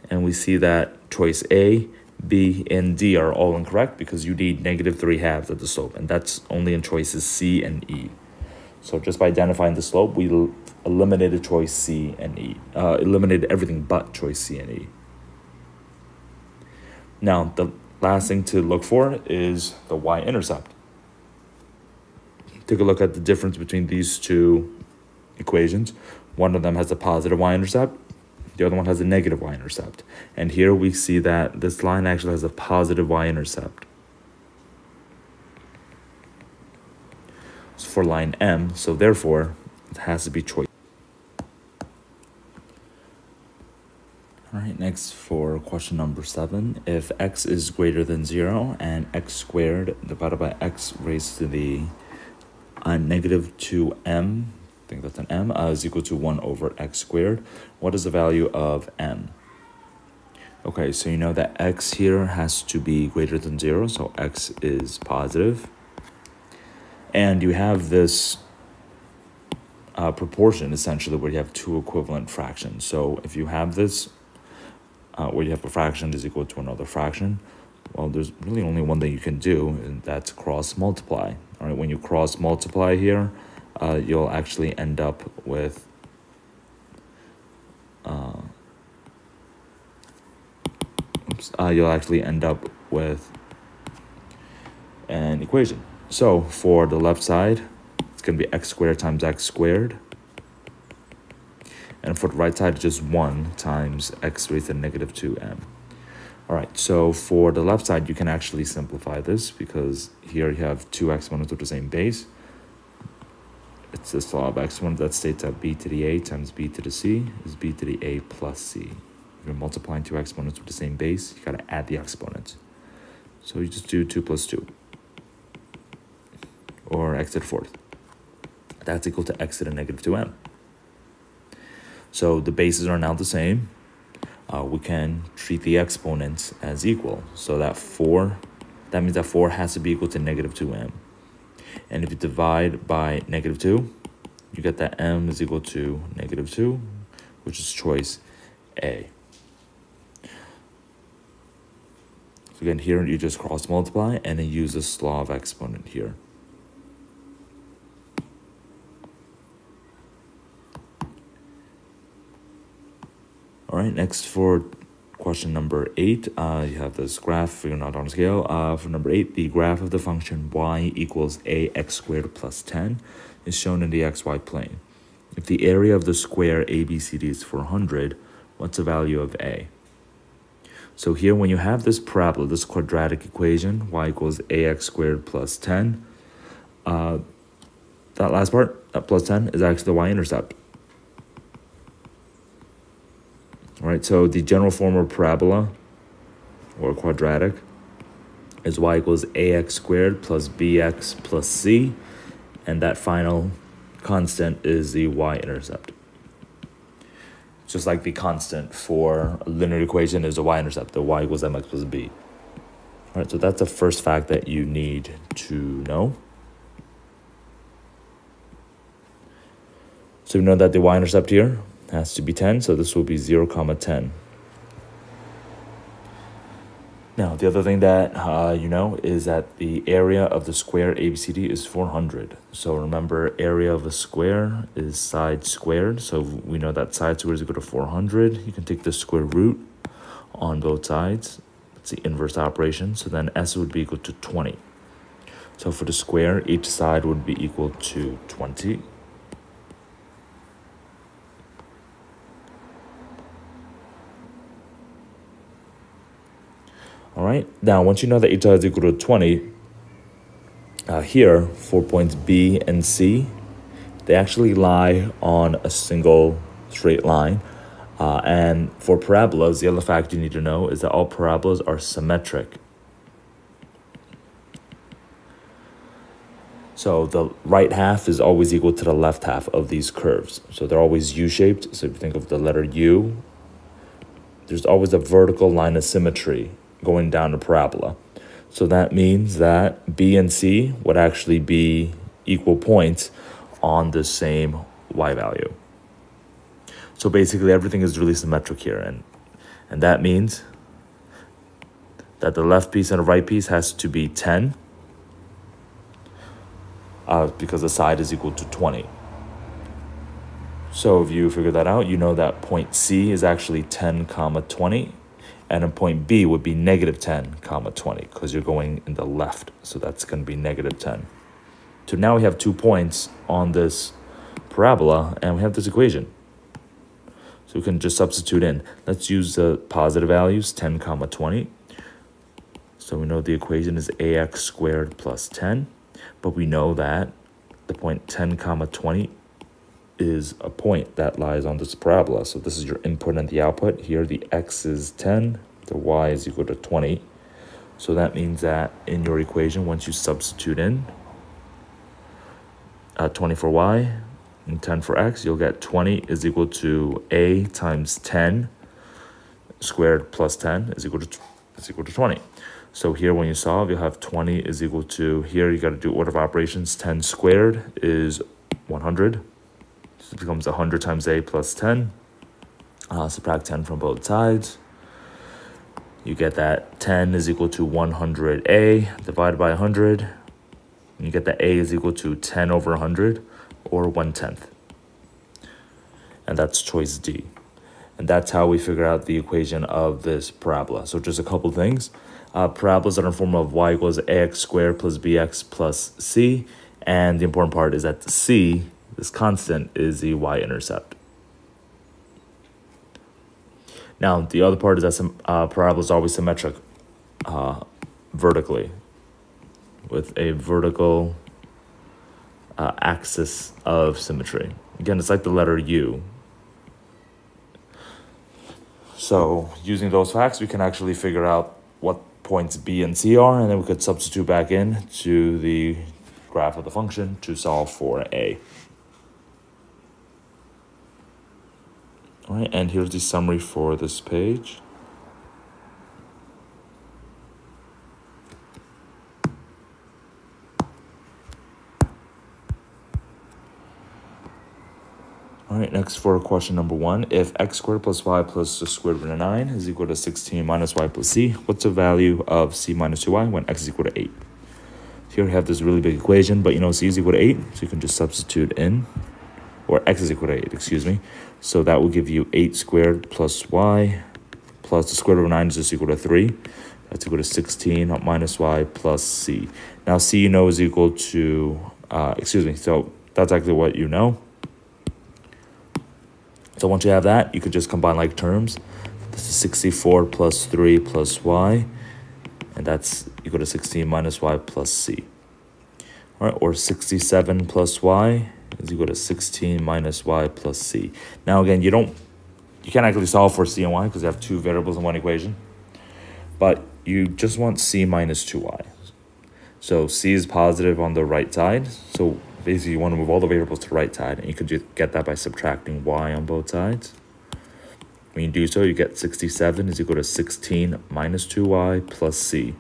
and we see that choice A, B, and D are all incorrect because you need -3/2 of the slope, and that's only in choices C and E. So just by identifying the slope, we eliminated choice C and E. Eliminated everything but choice C and E. Now, the last thing to look for is the y-intercept. Take a look at the difference between these two equations. One of them has a positive y-intercept. The other one has a negative y-intercept. And here we see that this line actually has a positive y-intercept. For line M, so therefore it has to be choice. All right, next for question number 7, if x is greater than 0 and x squared divided by x raised to the -2m, I think that's an m, is equal to 1 over x squared, what is the value of m? Okay, so you know that x here has to be greater than 0, so x is positive. And you have this proportion, essentially, where you have two equivalent fractions. So if you have this, where you have a fraction is equal to another fraction, Well, there's really only one thing you can do, and that's cross multiply. All right, when you cross multiply here, you'll actually end up with an equation. So for the left side, it's going to be x squared times x squared. And for the right side, it's just 1 times x raised to the negative 2m. All right, so for the left side, you can actually simplify this because here you have two exponents with the same base. It's this law of exponent that states that b to the a times b to the c is b to the a plus c. If you're multiplying two exponents with the same base, you got to add the exponents. So you just do 2 plus 2, or x to the fourth. That's equal to x to the negative 2m. So the bases are now the same. We can treat the exponents as equal. So that means that 4 has to be equal to negative 2m. And if you divide by negative 2, you get that m is equal to negative 2, which is choice A. So again, here you just cross multiply and then use this law of exponent here. All right, next for question number 8, you have this graph figured out on a scale. For number 8, the graph of the function y equals ax squared plus 10 is shown in the xy plane. If the area of the square ABCD is 400, what's the value of a? So here, when you have this parabola, this quadratic equation, y equals ax squared plus 10, that last part, that plus 10, is actually the y-intercept. All right, so the general form of parabola, or quadratic, is y equals ax squared plus bx plus c, and that final constant is the y-intercept. Just like the constant for a linear equation is a y-intercept, the y equals mx plus b. All right, so that's the first fact that you need to know. So we know that the y-intercept here has to be 10, so this will be 0, 10. Now, the other thing that you know is that the area of the square ABCD is 400. So remember, area of a square is side squared. So we know that side squared is equal to 400. You can take the square root on both sides. It's the inverse operation. So then S would be equal to 20. So for the square, each side would be equal to 20. All right, now once you know that each side is equal to 20, here, for points B and C, they actually lie on a single straight line. And for parabolas, the other fact you need to know is that all parabolas are symmetric. So the right half is always equal to the left half of these curves. So they're always U-shaped. So if you think of the letter U, there's always a vertical line of symmetry going down the parabola. So that means that B and C would actually be equal points on the same y value. So basically everything is really symmetric here, and that means that the left piece and the right piece has to be 10 because the side is equal to 20. So if you figure that out, you know that point C is actually 10, 20. And a point B would be negative 10, 20, because you're going in the left. So that's going to be negative 10. So now we have 2 points on this parabola, and we have this equation. So we can just substitute in. Let's use the positive values, 10, 20. So we know the equation is ax squared plus 10. But we know that the point 10, 20 is a point that lies on this parabola. So this is your input and the output. Here the x is 10, the y is equal to 20. So that means that in your equation, once you substitute in 20 for y and 10 for x, you'll get 20 is equal to a times 10 squared plus 10 is equal to 20. So here when you solve, you'll have 20 is equal to, here you got to do order of operations. 10 squared is 100. So it becomes 100 times a plus 10. Subtract 10 from both sides. you get that 10 is equal to 100a divided by 100. And you get that a is equal to 10 over 100, or 1/10. And that's choice D. And that's how we figure out the equation of this parabola. So just a couple things. Parabolas are in the form of y equals ax squared plus bx plus c. And the important part is that the c, this constant, is the y-intercept. Now, the other part is that some parabolas are always symmetric vertically, with a vertical axis of symmetry. Again, it's like the letter U. So using those facts, we can actually figure out what points B and C are, and then we could substitute back in to the graph of the function to solve for A. All right, and here's the summary for this page. All right, next for question number 1. If x squared plus y plus the square root of 9 is equal to 16 minus y plus c, what's the value of c minus 2y when x is equal to 8? So here we have this really big equation, but you know c is equal to 8, so you can just substitute in, or x is equal to 8, excuse me. So that will give you 8 squared plus y plus the square root of 9 is just equal to 3. That's equal to 16 minus y plus c. Now c you know is equal to, so that's actually what you know. So once you have that, you could just combine like terms. This is 64 plus 3 plus y, and that's equal to 16 minus y plus c. All right, or 67 plus y is equal to 16 minus y plus c. Now again, you can't actually solve for c and y because you have two variables in one equation, but you just want c minus 2y. So c is positive on the right side, so basically you want to move all the variables to the right side, and you could just get that by subtracting y on both sides. When you do so, you get 67 is equal to 16 minus 2y plus c.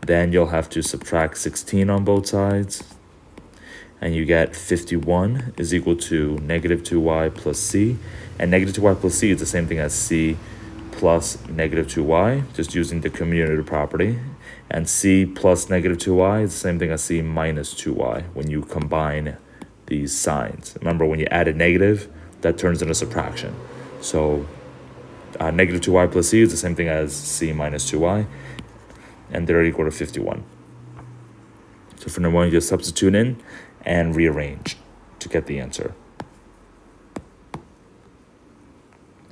Then you'll have to subtract 16 on both sides, and you get 51 is equal to negative 2y plus c. And negative 2y plus c is the same thing as c plus negative 2y, just using the commutative property. And c plus negative 2y is the same thing as c minus 2y when you combine these signs. Remember, when you add a negative, that turns into subtraction. So negative 2y plus c is the same thing as c minus 2y, and they're equal to 51. So for number 1, you just substitute in and rearrange to get the answer.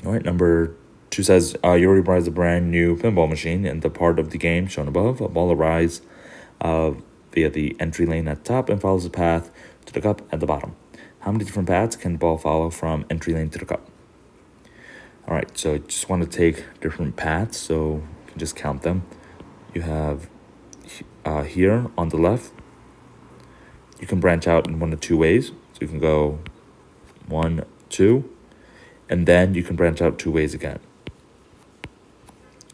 All right, number 2 says, you already buys a brand new pinball machine, and the part of the game shown above, a ball arrives via the entry lane at the top and follows the path to the cup at the bottom. How many different paths can the ball follow from entry lane to the cup? All right, so you just want to take different paths, so you can just count them. You have here on the left, you can branch out in 1 of 2 ways. So you can go 1, 2, and then you can branch out 2 ways again.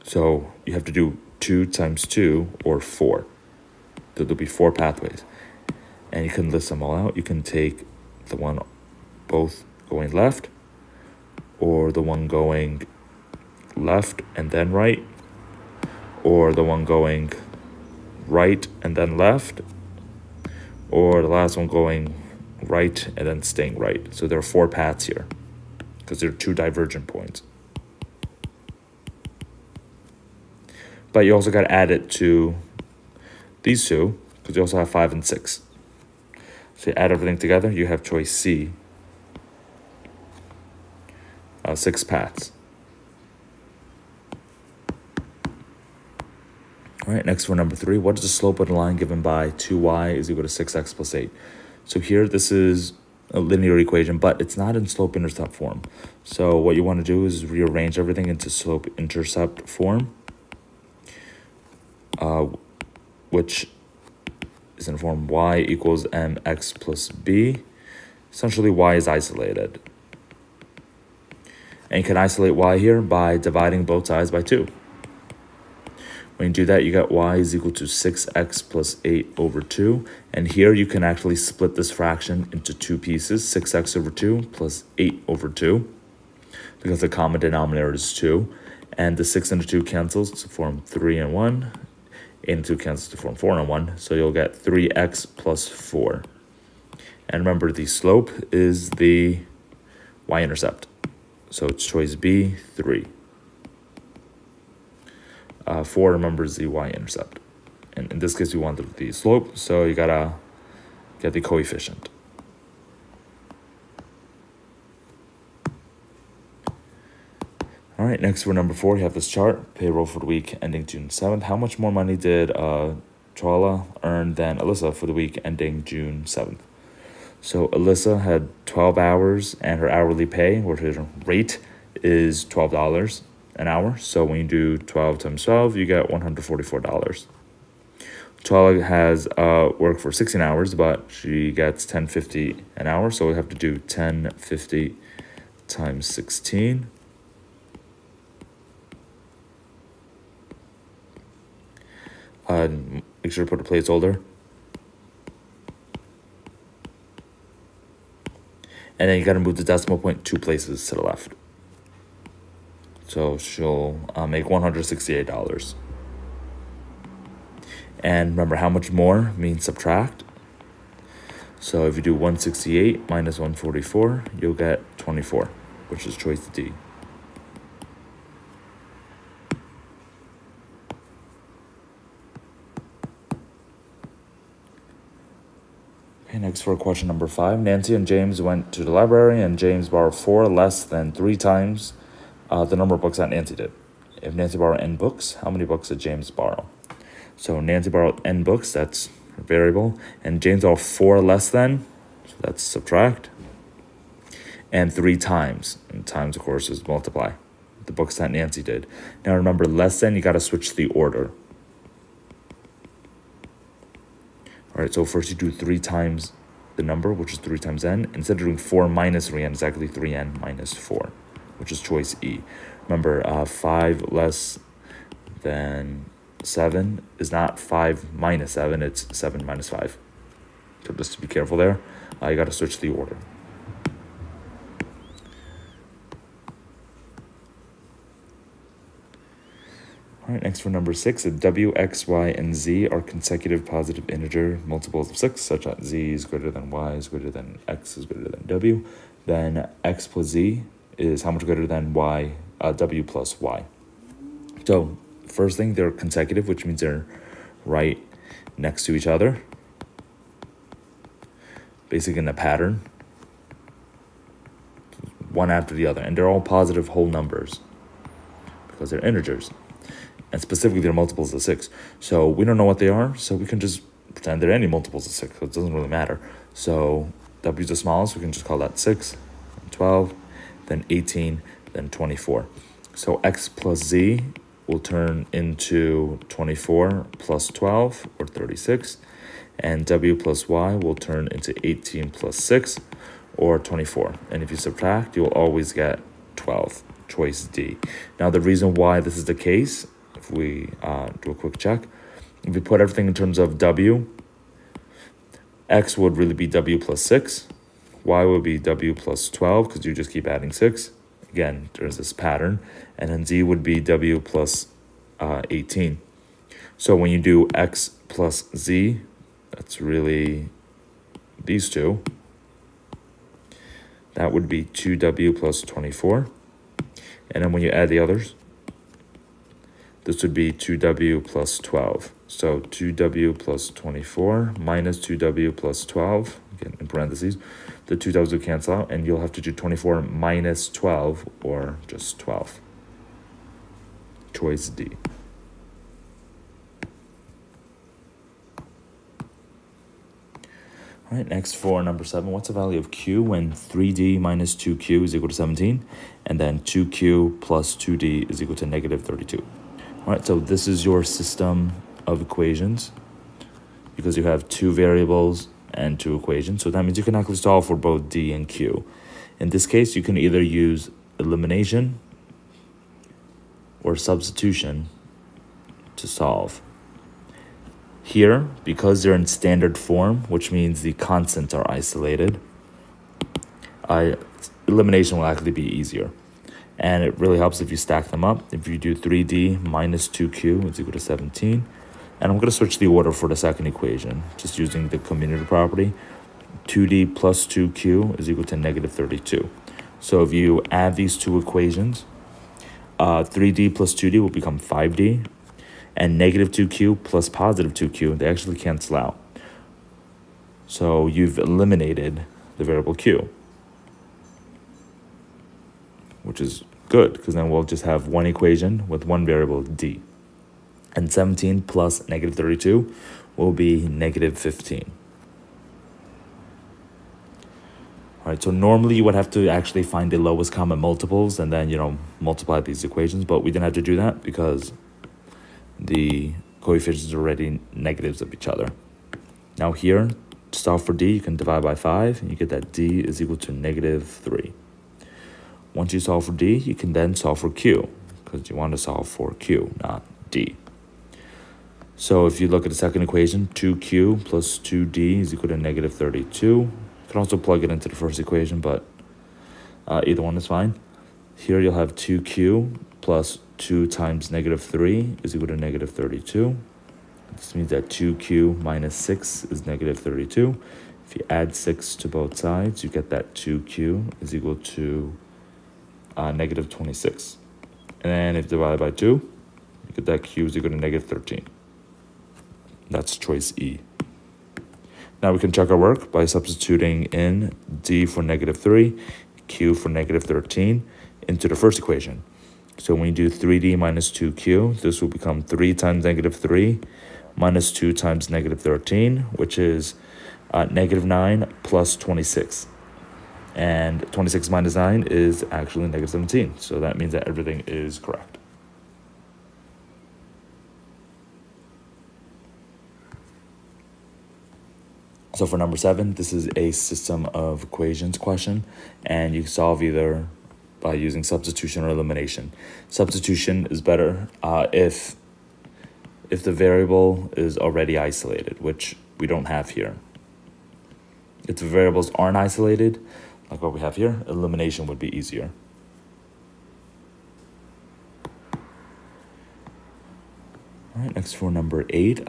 So you have to do 2 times 2, or 4. So there'll be 4 pathways. And you can list them all out. You can take the one both going left, or the one going left and then right, or the one going right and then left, or the last one going right and then staying right. So there are 4 paths here because there are 2 divergent points. But you also got to add it to these 2 because you also have 5 and 6. So you add everything together, you have choice C, 6 paths. All right, next for number 3, what is the slope of the line given by 2y is equal to 6x plus 8? So here, this is a linear equation, but it's not in slope-intercept form. So what you want to do is rearrange everything into slope-intercept form, which is in form y equals mx plus b. Essentially, y is isolated. And you can isolate y here by dividing both sides by 2. When you do that, you get y is equal to 6x plus 8 over 2. And here you can actually split this fraction into 2 pieces, 6x over 2 plus 8 over 2, because the common denominator is 2. And the 6 and the 2 cancels to form 3 and 1. 8 and 2 cancels to form 4 and 1. So you'll get 3x plus 4. And remember, the slope is the y-intercept. So it's choice B, 3. 4, remember, is the y-intercept. And in this case, we wanted the slope, so you gotta get the coefficient. All right, next for number 4, you have this chart, payroll for the week ending June 7th. How much more money did Chawla earn than Alyssa for the week ending June 7th? So Alyssa had 12 hours and her hourly pay, or her rate, is $12 an hour. So when you do 12 times 12, you get $144. Chawla has worked for 16 hours, but she gets $10.50 an hour. So we have to do $10.50 times 16. Make sure to put a placeholder. And then you got to move the decimal point 2 places to the left. So she'll make $168. And remember, how much more means subtract. So if you do 168 minus 144, you'll get 24, which is choice D. Okay, next for question number 5. Nancy and James went to the library and James borrowed 4 less than 3 times the number of books that Nancy did. If Nancy borrowed n books, how many books did James borrow? So Nancy borrowed n books, that's a variable, and James borrowed 4 less than, so that's subtract, and 3 times, and times of course is multiply, the books that Nancy did. Now remember, less than, you got to switch the order. All right, so first you do 3 times the number, which is 3 times n. Instead of doing 4 minus 3n, it's actually 3n minus 4, which is choice E. Remember, 5 less than 7 is not 5 minus 7, it's 7 minus 5. So just to be careful there, you got to switch the order. All right, next for number 6, if w, x, y, and z are consecutive positive integer multiples of 6, such that z is greater than y is greater than x is greater than w, then x plus z is how much greater than y, w plus y. So first thing, they're consecutive, which means they're right next to each other, basically in a pattern, one after the other, and they're all positive whole numbers because they're integers. And specifically, they're multiples of 6. So we don't know what they are, so we can just pretend they're any multiples of 6. So it doesn't really matter. So w is the smallest, we can just call that 6, 12, then 18, then 24. So x plus z will turn into 24 plus 12, or 36. And w plus y will turn into 18 plus 6, or 24. And if you subtract, you'll always get 12, choice D. Now, the reason why this is the case, if we do a quick check, if we put everything in terms of w, x would really be w plus 6, y would be w plus 12, because you just keep adding 6. Again, there's this pattern. And then z would be w plus 18. So when you do x plus z, that's really these two. That would be 2w plus 24. And then when you add the others, this would be 2w plus 12. So 2w plus 24 minus 2w plus 12, again in parentheses, the 2 w's will cancel out, and you'll have to do 24 minus 12, or just 12. Choice D. All right, next for number 7, what's the value of q when 3d minus 2q is equal to 17, and then 2q plus 2d is equal to negative 32? All right, so this is your system of equations because you have 2 variables and 2 equations. So that means you can actually solve for both d and q. In this case, you can either use elimination or substitution to solve. Here, because they're in standard form, which means the constants are isolated, elimination will actually be easier. And it really helps if you stack them up. If you do 3D minus 2q is equal to 17. And I'm going to switch the order for the second equation, just using the community property. 2d plus 2q is equal to negative 32. So if you add these two equations, 3d plus 2d will become 5d. And negative 2q plus positive 2q, they actually cancel out. So you've eliminated the variable q, which is good, because then we'll just have one equation with one variable, d. And 17 plus negative 32 will be negative 15. All right, so normally you would have to actually find the lowest common multiples and then, multiply these equations, but we didn't have to do that because the coefficients are already negatives of each other. Now here, to solve for d, you can divide by 5, and you get that d is equal to negative 3. Once you solve for d, you can then solve for q, because you want to solve for q, not d. So if you look at the second equation, 2q plus 2d is equal to negative 32. You can also plug it into the first equation, but either one is fine. Here you'll have 2q plus 2 times negative 3 is equal to negative 32. This means that 2q minus 6 is negative 32. If you add 6 to both sides, you get that 2q is equal to negative 26. And then if divided by 2, you get that q is equal to negative 13. That's choice E. Now we can check our work by substituting in d for negative 3, q for negative 13 into the first equation. So when you do 3d minus 2q, this will become 3 times negative 3 minus 2 times negative 13, which is negative 9 plus 26. And 26 minus 9 is actually negative 17. So that means that everything is correct. So for number 7, this is a system of equations question, and you solve either by using substitution or elimination. Substitution is better if the variable is already isolated, which we don't have here. If the variables aren't isolated, like what we have here, elimination would be easier. All right, next for number 8,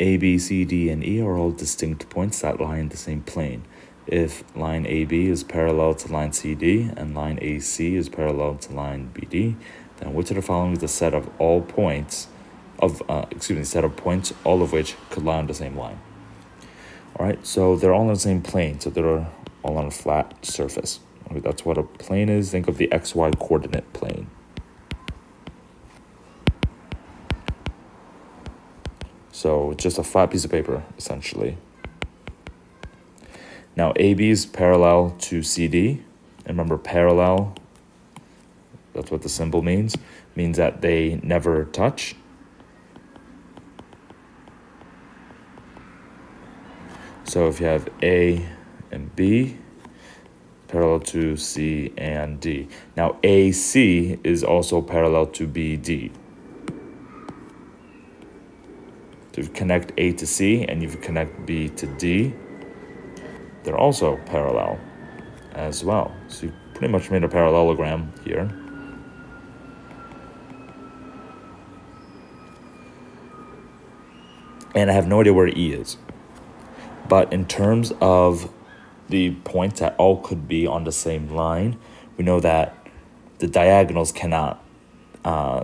A, B, C, D, and E are all distinct points that lie in the same plane. If line AB is parallel to line CD and line AC is parallel to line BD, then which of the following is a set of all points set of points, all of which could lie on the same line? All right, so they're all on the same plane, so they're all on a flat surface. Okay, that's what a plane is. Think of the XY coordinate plane. So it's just a flat piece of paper, essentially. Now, AB is parallel to CD. And remember, parallel, that's what the symbol means that they never touch. So if you have A and B, parallel to C and D. Now, AC is also parallel to BD. So if you connect A to C and if you connect B to D, they're also parallel as well. So you pretty much made a parallelogram here. And I have no idea where E is. But in terms of the points that all could be on the same line, we know that the diagonals cannot.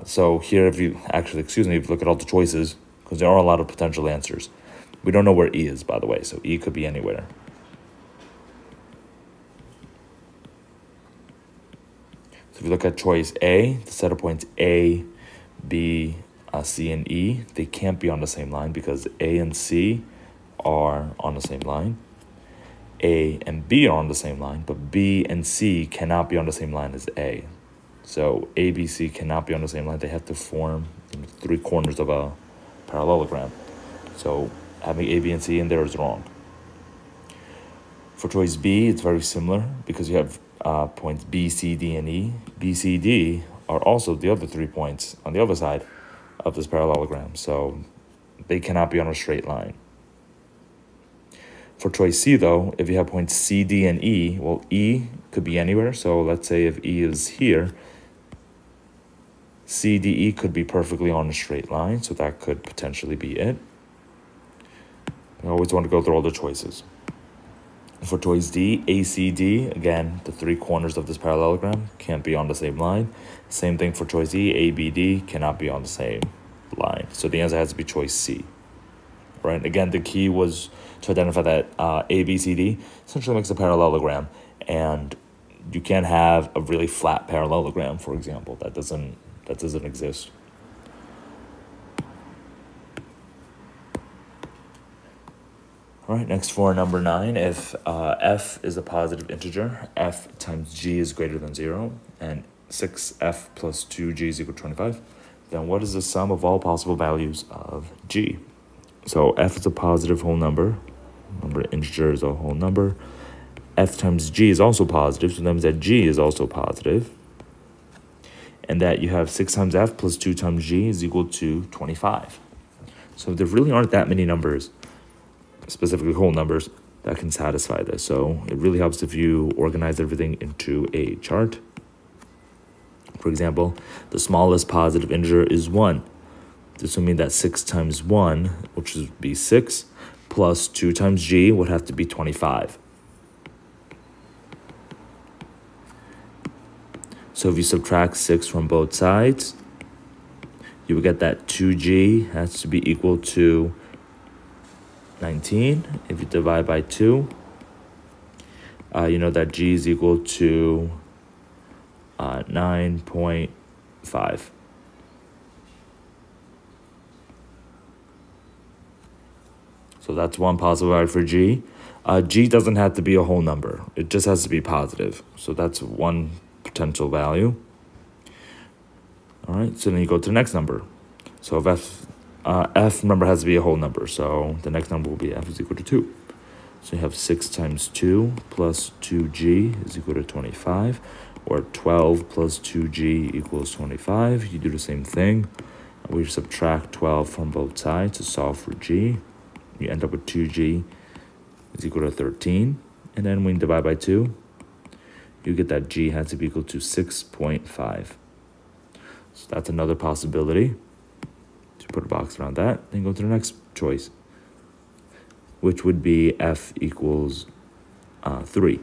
So here, if you look at all the choices, because there are a lot of potential answers. We don't know where E is, by the way, so E could be anywhere. So if you look at choice A, the set of points A, B, C, and E, they can't be on the same line because A and C are on the same line. A and B are on the same line, but B and C cannot be on the same line as A. So A, B, C cannot be on the same line. They have to form 3 corners of a parallelogram. So having A, B, and C in there is wrong. For choice B, it's very similar because you have points B, C, D, and E. B, C, D are also the other 3 points on the other side of this parallelogram. So they cannot be on a straight line. For choice C, though, if you have points C, D, and E, well, E could be anywhere. So let's say if E is here, CDE could be perfectly on a straight line, so that could potentially be it. I always want to go through all the choices. For choice D, ACD, again, the three corners of this parallelogram can't be on the same line. Same thing for choice E, ABD cannot be on the same line. So the answer has to be choice C. Right? Again, the key was to identify that ABCD essentially makes a parallelogram, and you can't have a really flat parallelogram, for example. That doesn't exist. All right, next for number 9, if f is a positive integer, f times g is greater than 0, and 6f plus 2g is equal to 25, then what is the sum of all possible values of g? So f is a positive whole number. Remember, integer is a whole number. F times g is also positive, so that means that g is also positive. And that you have 6 times f plus 2 times g is equal to 25. So there really aren't that many numbers, specifically whole numbers, that can satisfy this. So it really helps if you organize everything into a chart. For example, the smallest positive integer is 1. This would mean that 6 times 1, which would be 6, plus 2 times g would have to be 25. So if you subtract 6 from both sides, you would get that 2g has to be equal to 19. If you divide by 2, you know that g is equal to 9.5. So that's one possible value for g. G doesn't have to be a whole number. It just has to be positive. So that's one potential value. All right, so then you go to the next number. So if f number has to be a whole number, so the next number will be f is equal to 2. So you have 6 times 2 plus 2g is equal to 25, or 12 plus 2g equals 25. You do the same thing. We subtract 12 from both sides to solve for g. You end up with 2g is equal to 13. And then when you divide by 2, you get that g has to be equal to 6.5. So that's another possibility. So put a box around that, then go to the next choice, which would be f equals 3.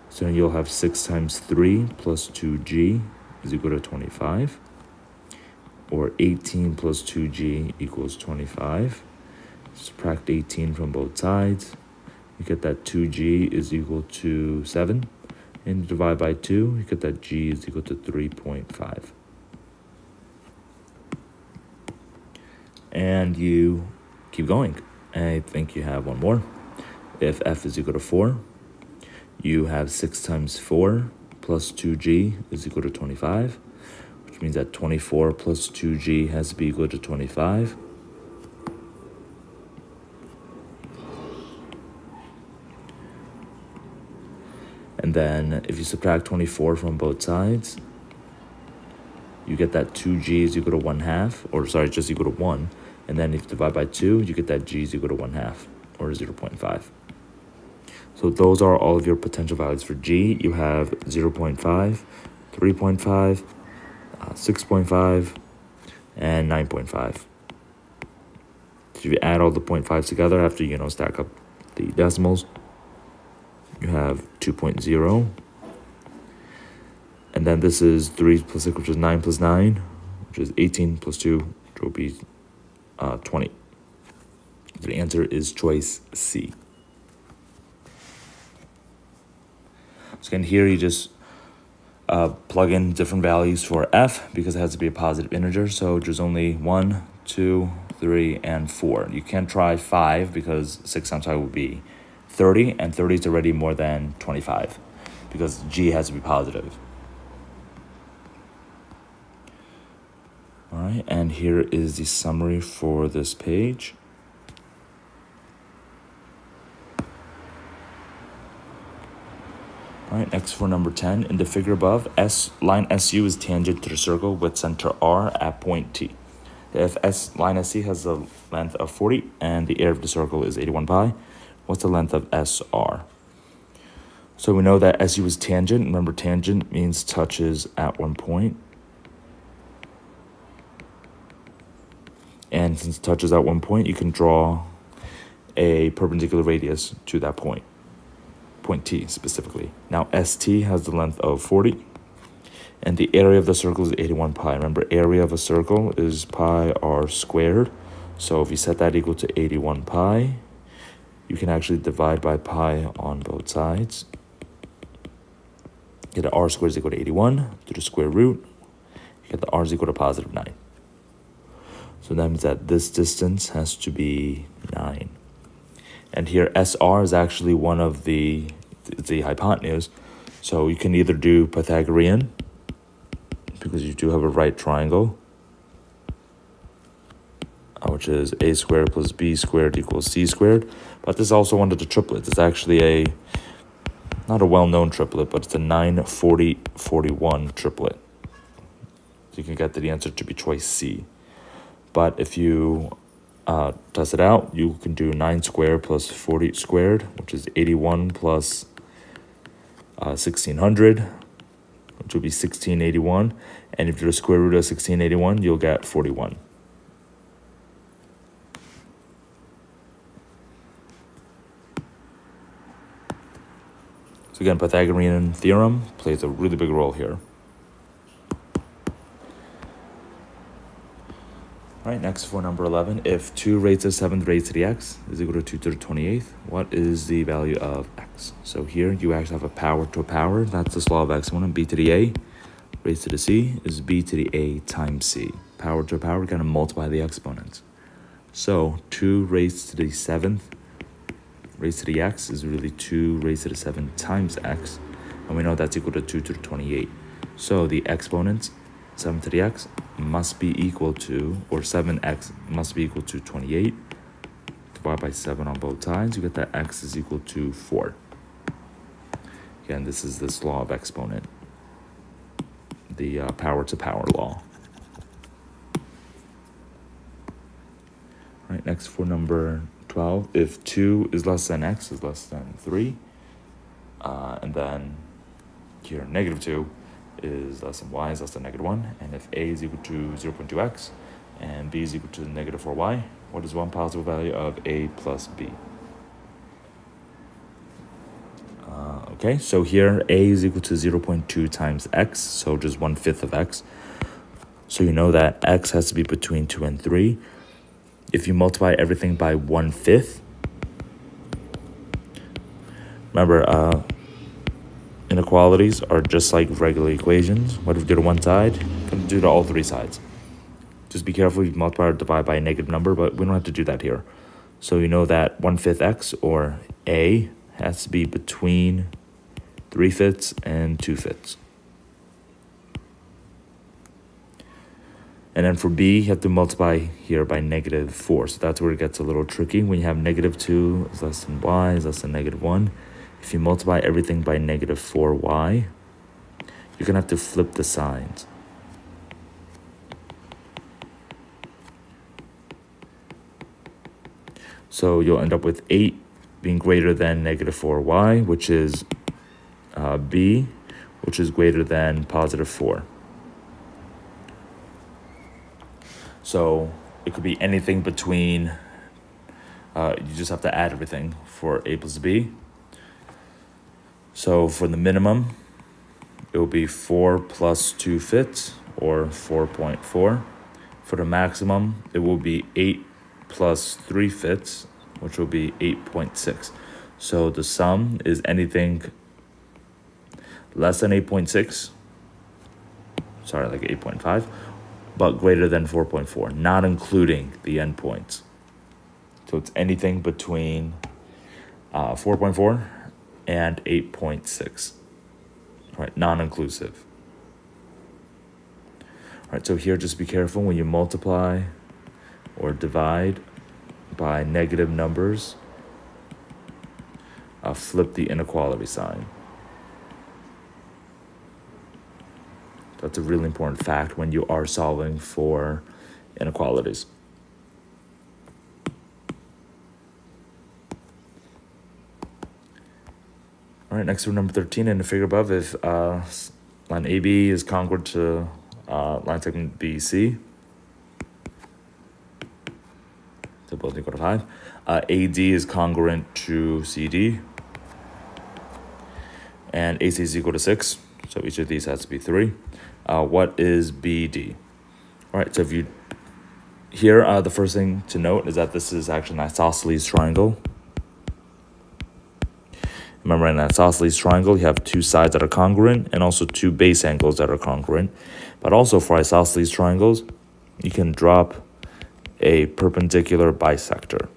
So you'll have 6 times 3 plus 2g is equal to 25, or 18 plus 2g equals 25. Subtract 18 from both sides. You get that 2g is equal to 7. And divide by 2, you get that g is equal to 3.5. And you keep going. I think you have one more. If f is equal to 4, you have 6 times 4 plus 2g is equal to 25, which means that 24 plus 2g has to be equal to 25. And then if you subtract 24 from both sides, you get that 2g is equal to 1/2, or sorry, just equal to 1. And then if you divide by 2, you get that g is equal to 1/2, or 0.5. So those are all of your potential values for g. You have 0.5, 3.5, 6.5, and 9.5. So if you add all the 0.5s together after, stack up the decimals, you have 2.0. And then this is 3 plus 6, which is 9 plus 9, which is 18 plus 2, which will be 20. So the answer is choice C. So again, here you just plug in different values for f because it has to be a positive integer. So there's only 1, 2, 3, and 4. You can't try 5 because 6 times 5 would be 30, and 30 is already more than 25 because g has to be positive. All right, and here is the summary for this page. All right, next for number 10, in the figure above, line SU is tangent to the circle with center R at point T. If line SC has a length of 40 and the area of the circle is 81 pi, what's the length of SR? So we know that SU is tangent. Remember, tangent means touches at one point. And since it touches at one point, you can draw a perpendicular radius to that point T specifically. Now ST has the length of 40, and the area of the circle is 81 pi. Remember, area of a circle is pi r squared. So if you set that equal to 81 pi, you can actually divide by pi on both sides. Get the r squared is equal to 81, do the square root, you get the r is equal to positive 9. So that means that this distance has to be 9. And here SR is actually one of the hypotenuse. So you can either do Pythagorean, because you do have a right triangle, which is a squared plus b squared equals c squared. But this is also one of the triplets. It's actually not a well-known triplet, but it's a 9, 40, 41 triplet. So you can get the answer to be choice C. But if you test it out, you can do 9 squared plus 40 squared, which is 81 plus 1600, which would be 1681. And if you do the square root of 1681, you'll get 41. So again, Pythagorean theorem plays a really big role here. All right, next for number 11, if 2 raised to the 7th raised to the x is equal to 2 to the 28th, what is the value of x? So here you actually have a power to a power. That's the law of exponent. B to the a raised to the c is b to the a times c. Power to a power, we're going to multiply the exponents. So 2 raised to the 7th raised to the x is really 2 raised to the 7 times x. And we know that's equal to 2 to the 28. So the exponents, 7 to the x, must be equal to, or 7x must be equal to 28. Divide by 7 on both sides, you get that x is equal to 4. Again, this is this law of exponent, the power to power law. All right, next for number 12, if 2 is less than x is less than 3, and then here negative 2 is less than y is less than negative 1, and if a is equal to 0.2x and b is equal to negative 4y, what is one possible value of a plus b? Okay, so here a is equal to 0.2 times x, so just 1/5 of x. So you know that x has to be between 2 and 3. If you multiply everything by 1/5, remember, inequalities are just like regular equations. What if you do to one side? You can do to all 3 sides. Just be careful you multiply or divide by a negative number, but we don't have to do that here. So you know that 1/5 x, or a, has to be between 3/5 and 2/5. And then for b, you have to multiply here by negative 4. So that's where it gets a little tricky. When you have negative 2 is less than y is less than negative 1. If you multiply everything by negative 4y, you're going to have to flip the signs. So you'll end up with 8 being greater than negative 4y, which is b, which is greater than positive 4. So it could be anything between, you just have to add everything for a plus b. So for the minimum, it will be 4 plus 2/5, or 4.4. For the maximum, it will be 8 plus 3/5, which will be 8.6. So the sum is anything less than 8.6, sorry, like 8.5, but greater than 4.4, not including the endpoints. So it's anything between 4.4 and 8.6, right, non-inclusive. All right, so here just be careful when you multiply or divide by negative numbers, flip the inequality sign. That's a really important fact when you are solving for inequalities. All right, next for number 13, in the figure above, if line AB is congruent to line segment BC, So both equal to 5. AD is congruent to CD. And AC is equal to 6. So each of these has to be 3. What is BD? All right, so if you... Here, the first thing to note is that this is actually an isosceles triangle. Remember, in an isosceles triangle, you have two sides that are congruent and also two base angles that are congruent. But also for isosceles triangles, you can drop a perpendicular bisector.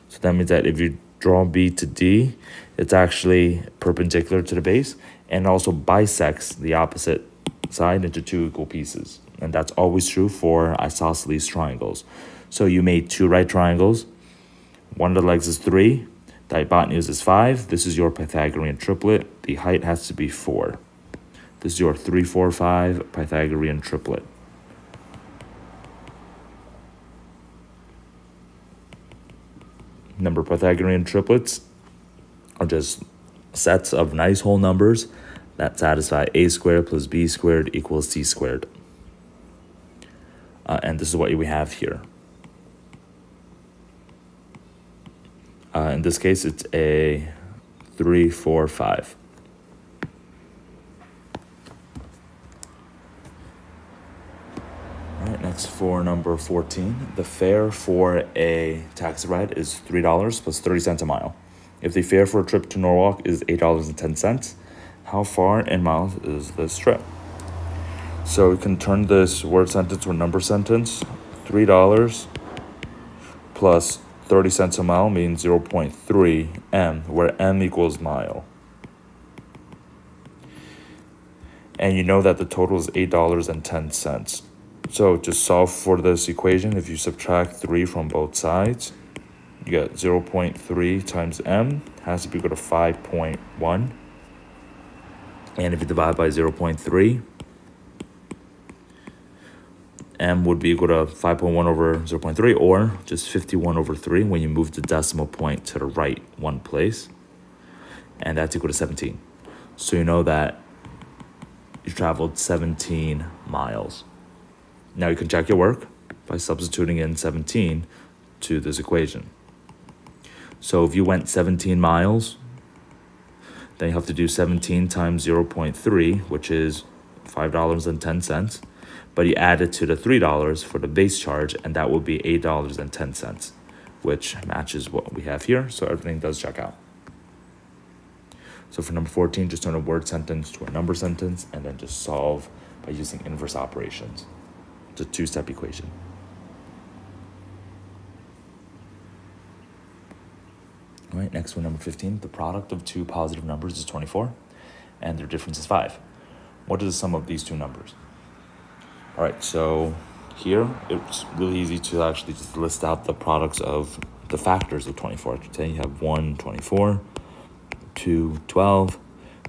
So that means that if you draw B to D, it's actually perpendicular to the base and also bisects the opposite side into two equal pieces. And that's always true for isosceles triangles. So you made two right triangles. One of the legs is 3. The hypotenuse is 5. This is your Pythagorean triplet. The height has to be 4. This is your 3, 4, 5 Pythagorean triplet. Number Pythagorean triplets are just sets of nice whole numbers that satisfy a squared plus b squared equals c squared. And this is what we have here. In this case, it's a 3, 4, 5. All right, next for number 14. The fare for a taxi ride is $3 plus 30 cents a mile. If the fare for a trip to Norwalk is $8.10, how far in miles is this trip? So we can turn this word sentence to a number sentence. $3 plus 30 cents a mile means 0.3 m, where m equals mile. And you know that the total is $8.10. So to solve for this equation, if you subtract 3 from both sides, you get 0.3 times m has to be equal to 5.1. And if you divide by 0.3, m would be equal to 5.1 over 0.3, or just 51 over 3 when you move the decimal point to the right one place. And that's equal to 17. So you know that you traveled 17 miles. Now you can check your work by substituting in 17 to this equation. So if you went 17 miles, then you have to do 17 times 0.3, which is $5.10. But you add it to the $3 for the base charge, and that will be $8.10, which matches what we have here. So everything does check out. So for number 14, just turn a word sentence to a number sentence, and then just solve by using inverse operations. It's a two-step equation. All right, next one, number 15. The product of two positive numbers is 24, and their difference is 5. What is the sum of these two numbers? All right, so here, it's really easy to actually just list out the products of the factors of 24. Today you have 1, 24, 2, 12,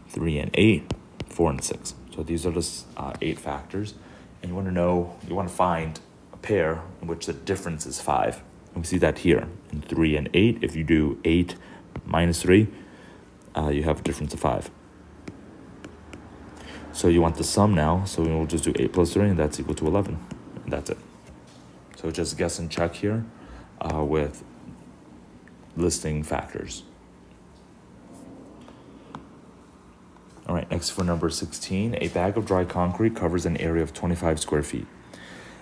3, and 8, 4, and 6. So these are just 8 factors. And you want to find a pair in which the difference is 5. And we see that here in 3 and 8. If you do 8 minus 3, you have a difference of 5. So you want the sum now, so we'll just do 8 plus 3, and that's equal to 11. And that's it. So just guess and check here with listing factors. All right, next for number 16. A bag of dry concrete covers an area of 25 square feet.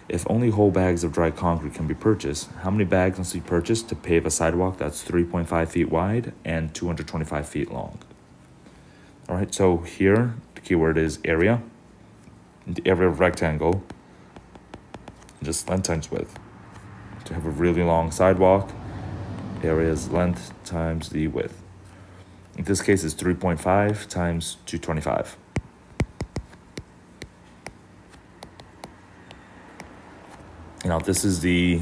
If only whole bags of dry concrete can be purchased, how many bags must be purchased to pave a sidewalk that's 3.5 feet wide and 225 feet long? All right, so here, the keyword is area. The area of rectangle, just length times width. To have a really long sidewalk, area is length times the width. In this case, it's 3.5 times 225. Now, this is the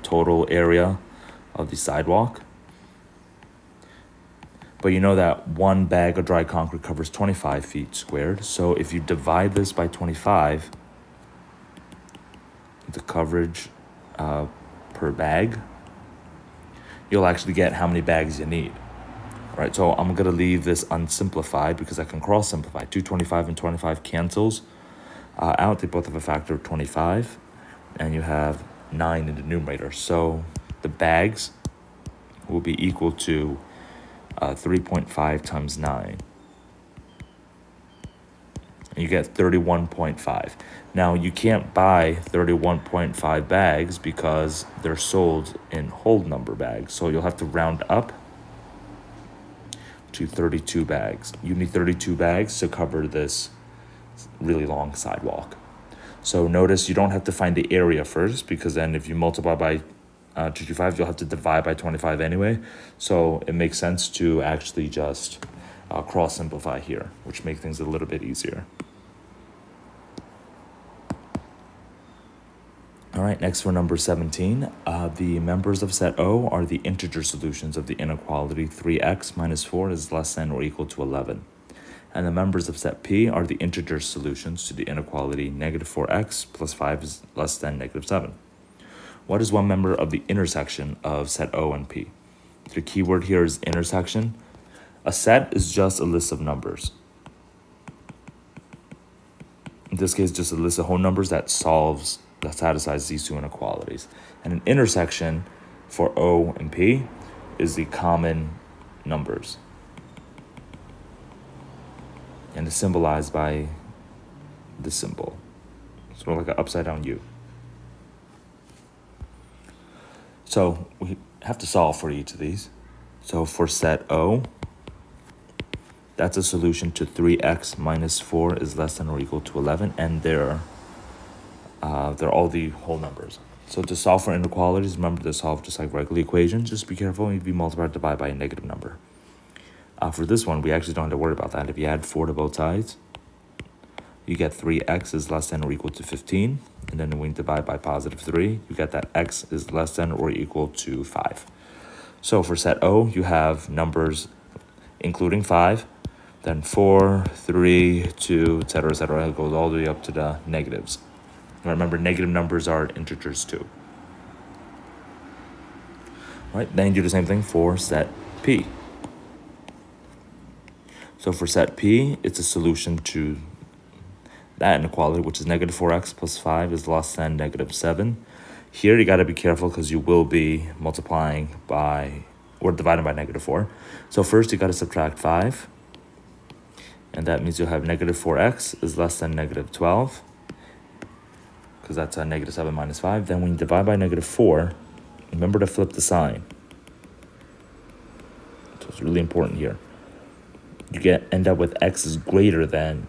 total area of the sidewalk. But you know that one bag of dry concrete covers 25 feet squared. So if you divide this by 25, the coverage per bag, you'll actually get how many bags you need. All right, so I'm going to leave this unsimplified because I can cross-simplify. 225 and 25 cancels out. They both have a factor of 25. And you have 9 in the numerator. So the bags will be equal to 3.5 times 9. And you get 31.5. Now, you can't buy 31.5 bags because they're sold in whole number bags. So you'll have to round up to 32 bags. You need 32 bags to cover this really long sidewalk. So notice you don't have to find the area first, because then if you multiply by 225, you'll have to divide by 25 anyway. So it makes sense to actually just cross simplify here, which makes things a little bit easier. All right, next for number 17, the members of set O are the integer solutions of the inequality 3x minus 4 is less than or equal to 11. And the members of set P are the integer solutions to the inequality negative 4x plus 5 is less than negative 7. What is one member of the intersection of set O and P? The key word here is intersection. A set is just a list of numbers. In this case, just a list of whole numbers that satisfies these two inequalities. And an intersection for O and P is the common numbers. And it's symbolized by this symbol. Sort of like an upside down U. So we have to solve for each of these. So for set O, that's a solution to 3x minus 4 is less than or equal to 11, and they're all the whole numbers. So to solve for inequalities, remember to solve just like regular equations. Just be careful if you multiply or divide by a negative number. For this one, we actually don't have to worry about that. If you add 4 to both sides, you get 3x is less than or equal to 15. And then when you divide by positive 3, you get that x is less than or equal to 5. So for set O, you have numbers including 5, then 4, 3, 2, etc., etc. It goes all the way up to the negatives. Remember, negative numbers are integers too. All right, then you do the same thing for set P. So for set P, it's a solution to that inequality, which is negative 4x plus 5 is less than negative 7. Here, you got to be careful because you will be multiplying by or dividing by negative 4. So first, you got to subtract 5. And that means you'll have negative 4x is less than negative 12. Because that's a negative 7 minus 5. Then when you divide by negative 4, remember to flip the sign. So it's really important here. You end up with x is greater than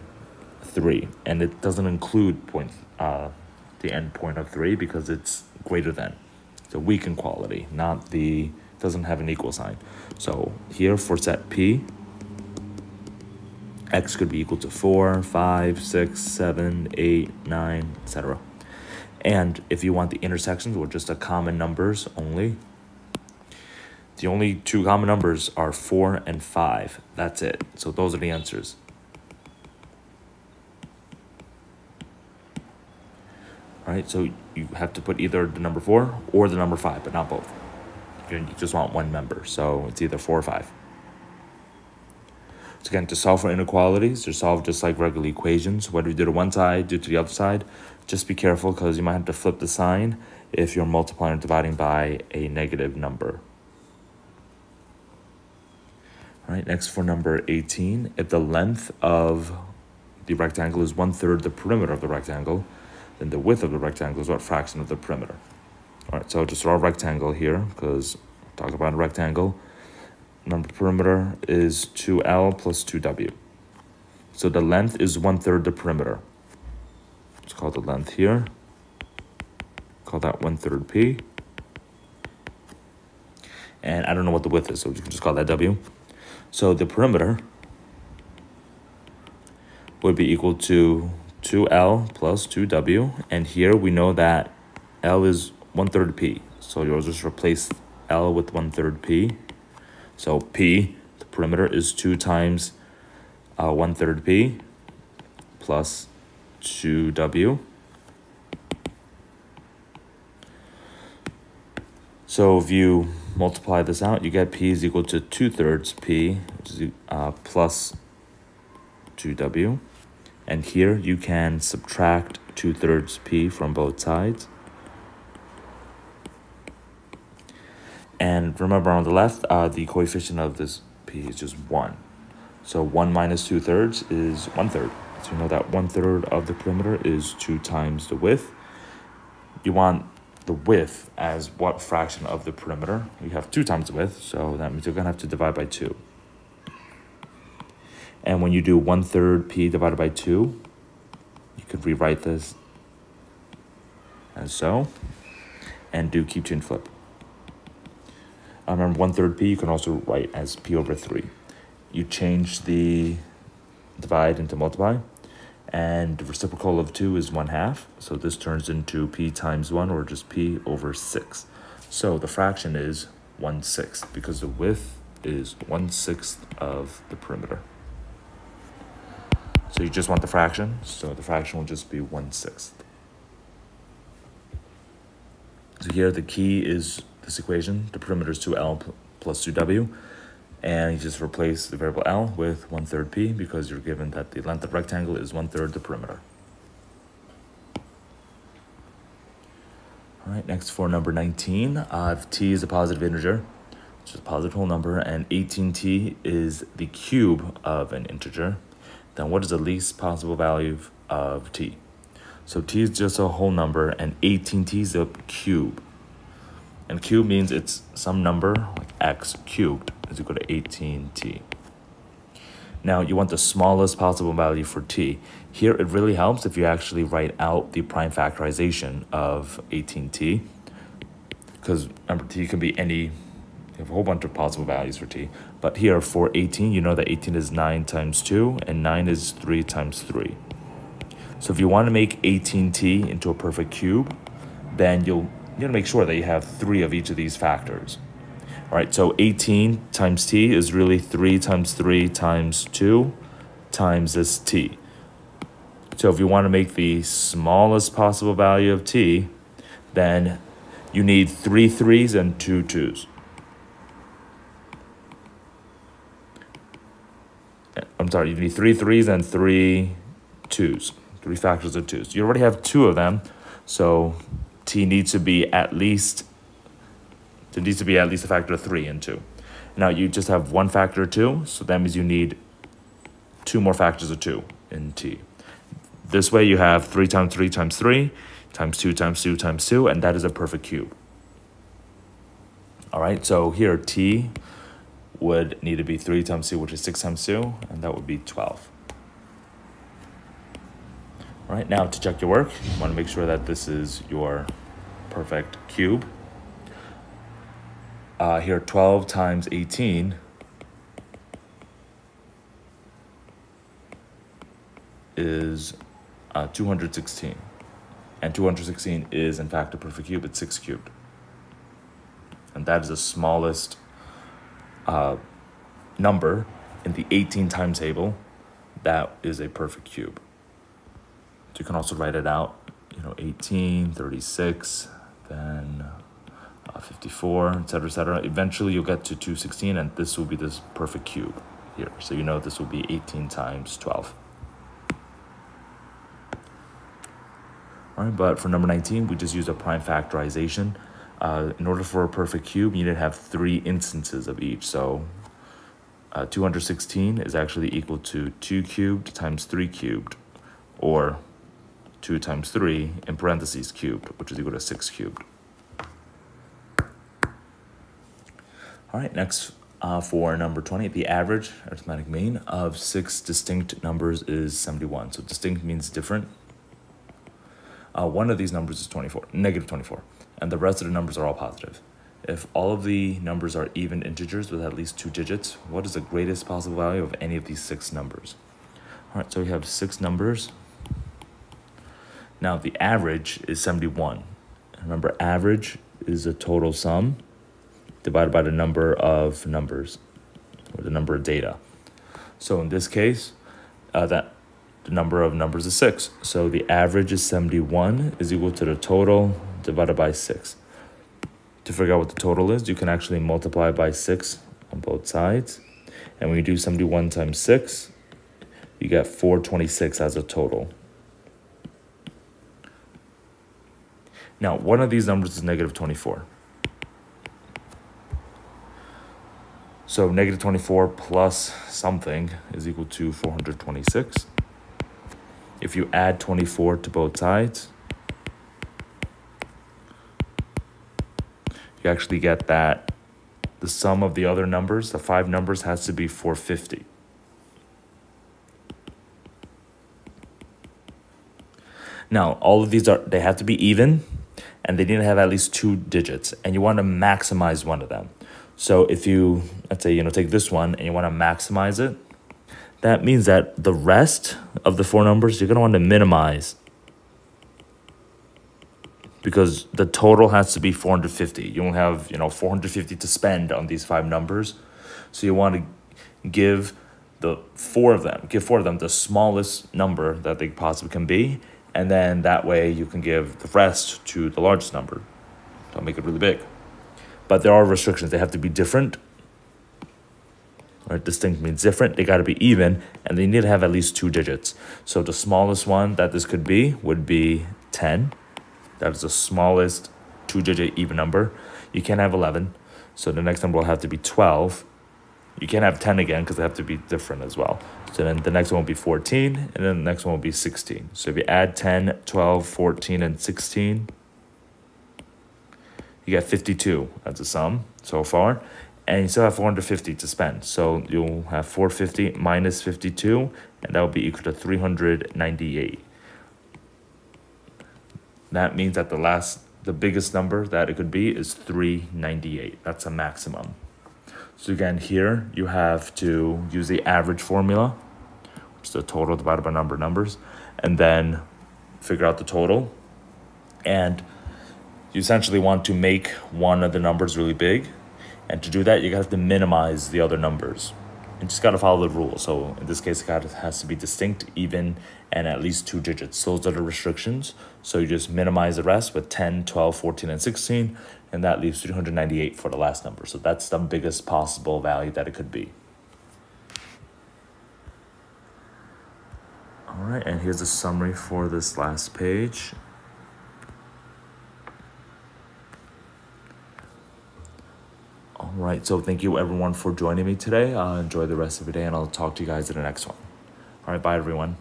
3. And it doesn't include the end point of 3 because it's greater than. It's a weak inequality, doesn't have an equal sign. So here for set P, x could be equal to 4, 5, 6, 7, 8, 9, etc. And if you want the intersections, or just a common numbers only, the only two common numbers are 4 and 5. That's it. So those are the answers. All right, so you have to put either the number 4 or the number 5, but not both. You just want one member, so it's either 4 or 5. So again, to solve for inequalities, to solve just like regular equations, whether you do to one side, do to the other side, just be careful because you might have to flip the sign if you're multiplying or dividing by a negative number. All right, next for number 18, if the length of the rectangle is 1/3 the perimeter of the rectangle, then the width of the rectangle is what fraction of the perimeter. All right, so just draw a rectangle here because talk about a rectangle. Remember, perimeter is 2L plus 2W. So the length is 1/3 the perimeter. Let's call the length here. Call that 1/3 P. And I don't know what the width is, so you can just call that W. So the perimeter would be equal to 2L plus 2W. And here we know that L is 1/3 P. So you'll just replace L with 1/3 P. So P, the perimeter, is 2 times 1/3 P plus 2W. So if you multiply this out, you get P is equal to 2/3 P, which is plus 2W. And here you can subtract 2/3 P from both sides. And remember on the left, the coefficient of this p is just 1. So 1 minus 2/3 is 1/3. So you know that 1/3 of the perimeter is 2 times the width. You want the width as what fraction of the perimeter? You have 2 times the width, so that means you're going to have to divide by 2. And when you do 1/3 p divided by 2, you could rewrite this as so, and do keep chain flip. Remember 1/3 p you can also write as p over 3. You change the divide into multiply, and the reciprocal of 2 is 1/2, so this turns into p times 1, or just p over 6. So the fraction is 1/6, because the width is 1/6 of the perimeter. So you just want the fraction, so the fraction will just be 1/6. So here the key is this equation. The perimeter is 2L plus 2W. And you just replace the variable L with 1/3 p, because you're given that the length of rectangle is 1/3 the perimeter. All right, next for number 19, if t is a positive integer, which is a positive whole number, and 18t is the cube of an integer, then what is the least possible value of t? So t is just a whole number, and 18t is a cube. And cube means it's some number, like x cubed, is equal to 18t. Now, you want the smallest possible value for t. Here, it really helps if you actually write out the prime factorization of 18t. Because remember, t can be any, you have a whole bunch of possible values for t. But here, for 18, you know that 18 is 9 times 2, and 9 is 3 times 3. So if you want to make 18t into a perfect cube, then you got to make sure that you have 3 of each of these factors. All right, so 18 times t is really 3 times 3 times 2 times this t. So if you want to make the smallest possible value of t, then you need 3 3s and 2 2s. I'm sorry, you need 3 3s and 3 2s. 3 factors of 2s. You already have 2 of them, so t needs to be at least, it needs to be at least a factor of 3 and 2. Now you just have 1 factor of 2, so that means you need 2 more factors of 2 in t. This way you have 3 times 3 times 3 times 2 times 2 times 2, and that is a perfect cube. All right, so here t would need to be 3 times 2, which is 6 times 2, and that would be 12. All right, now to check your work, you want to make sure that this is your perfect cube. Here, 12 times 18 is 216. And 216 is, in fact, a perfect cube. It's 6 cubed. And that is the smallest number in the 18 times table. That is a perfect cube. So you can also write it out, 18, 36, then 54, etc., etc. Eventually, you'll get to 216, and this will be this perfect cube here. So you know this will be 18 times 12. All right, but for number 19, we just use a prime factorization. In order for a perfect cube, you need to have 3 instances of each. So 216 is actually equal to 2 cubed times 3 cubed, or 2 times 3 in parentheses cubed, which is equal to 6 cubed. All right, next for number 20, the average arithmetic mean of 6 distinct numbers is 71. So distinct means different. One of these numbers is negative 24, and the rest of the numbers are all positive. If all of the numbers are even integers with at least 2 digits, what is the greatest possible value of any of these 6 numbers? All right, so we have 6 numbers. Now, the average is 71. Remember, average is a total sum divided by the number of numbers, or the number of data. So in this case, the number of numbers is 6. So the average is 71 is equal to the total divided by 6. To figure out what the total is, you can actually multiply by 6 on both sides. And when you do 71 times 6, you get 426 as a total. Now, one of these numbers is negative 24. So negative 24 plus something is equal to 426. If you add 24 to both sides, you actually get that the sum of the other numbers, the 5 numbers, has to be 450. Now, all of these they have to be even, and they need to have at least 2 digits, and you want to maximize one of them. So if you, let's say, take this one and you want to maximize it, that means that the rest of the 4 numbers, you're going to want to minimize, because the total has to be 450. You don't have, 450 to spend on these 5 numbers. So you want to give 4 of them the smallest number that they possibly can be. And then that way you can give the rest to the largest number. Don't make it really big. But there are restrictions. They have to be different. Right? Distinct means different. They got to be even, and they need to have at least 2 digits. So the smallest one that this could be would be 10. That is the smallest 2-digit even number. You can't have 11. So the next number will have to be 12. You can't have 10 again because they have to be different as well. So then the next one will be 14, and then the next one will be 16. So if you add 10, 12, 14, and 16, you get 52 as a sum so far. And you still have 450 to spend. So you'll have 450 minus 52, and that will be equal to 398. That means that the biggest number that it could be is 398. That's a maximum. So again, here you have to use the average formula, which is the total divided by number of numbers, and then figure out the total. And you essentially want to make one of the numbers really big. And to do that, you have to minimize the other numbers. You just got to follow the rule. So in this case, it has to be distinct, even, and at least 2 digits. Those are the restrictions. So you just minimize the rest with 10, 12, 14, and 16. And that leaves 398 for the last number. So that's the biggest possible value that it could be. All right, and here's a summary for this last page. All right, so thank you everyone for joining me today. Enjoy the rest of your day, and I'll talk to you guys in the next one. All right, bye everyone.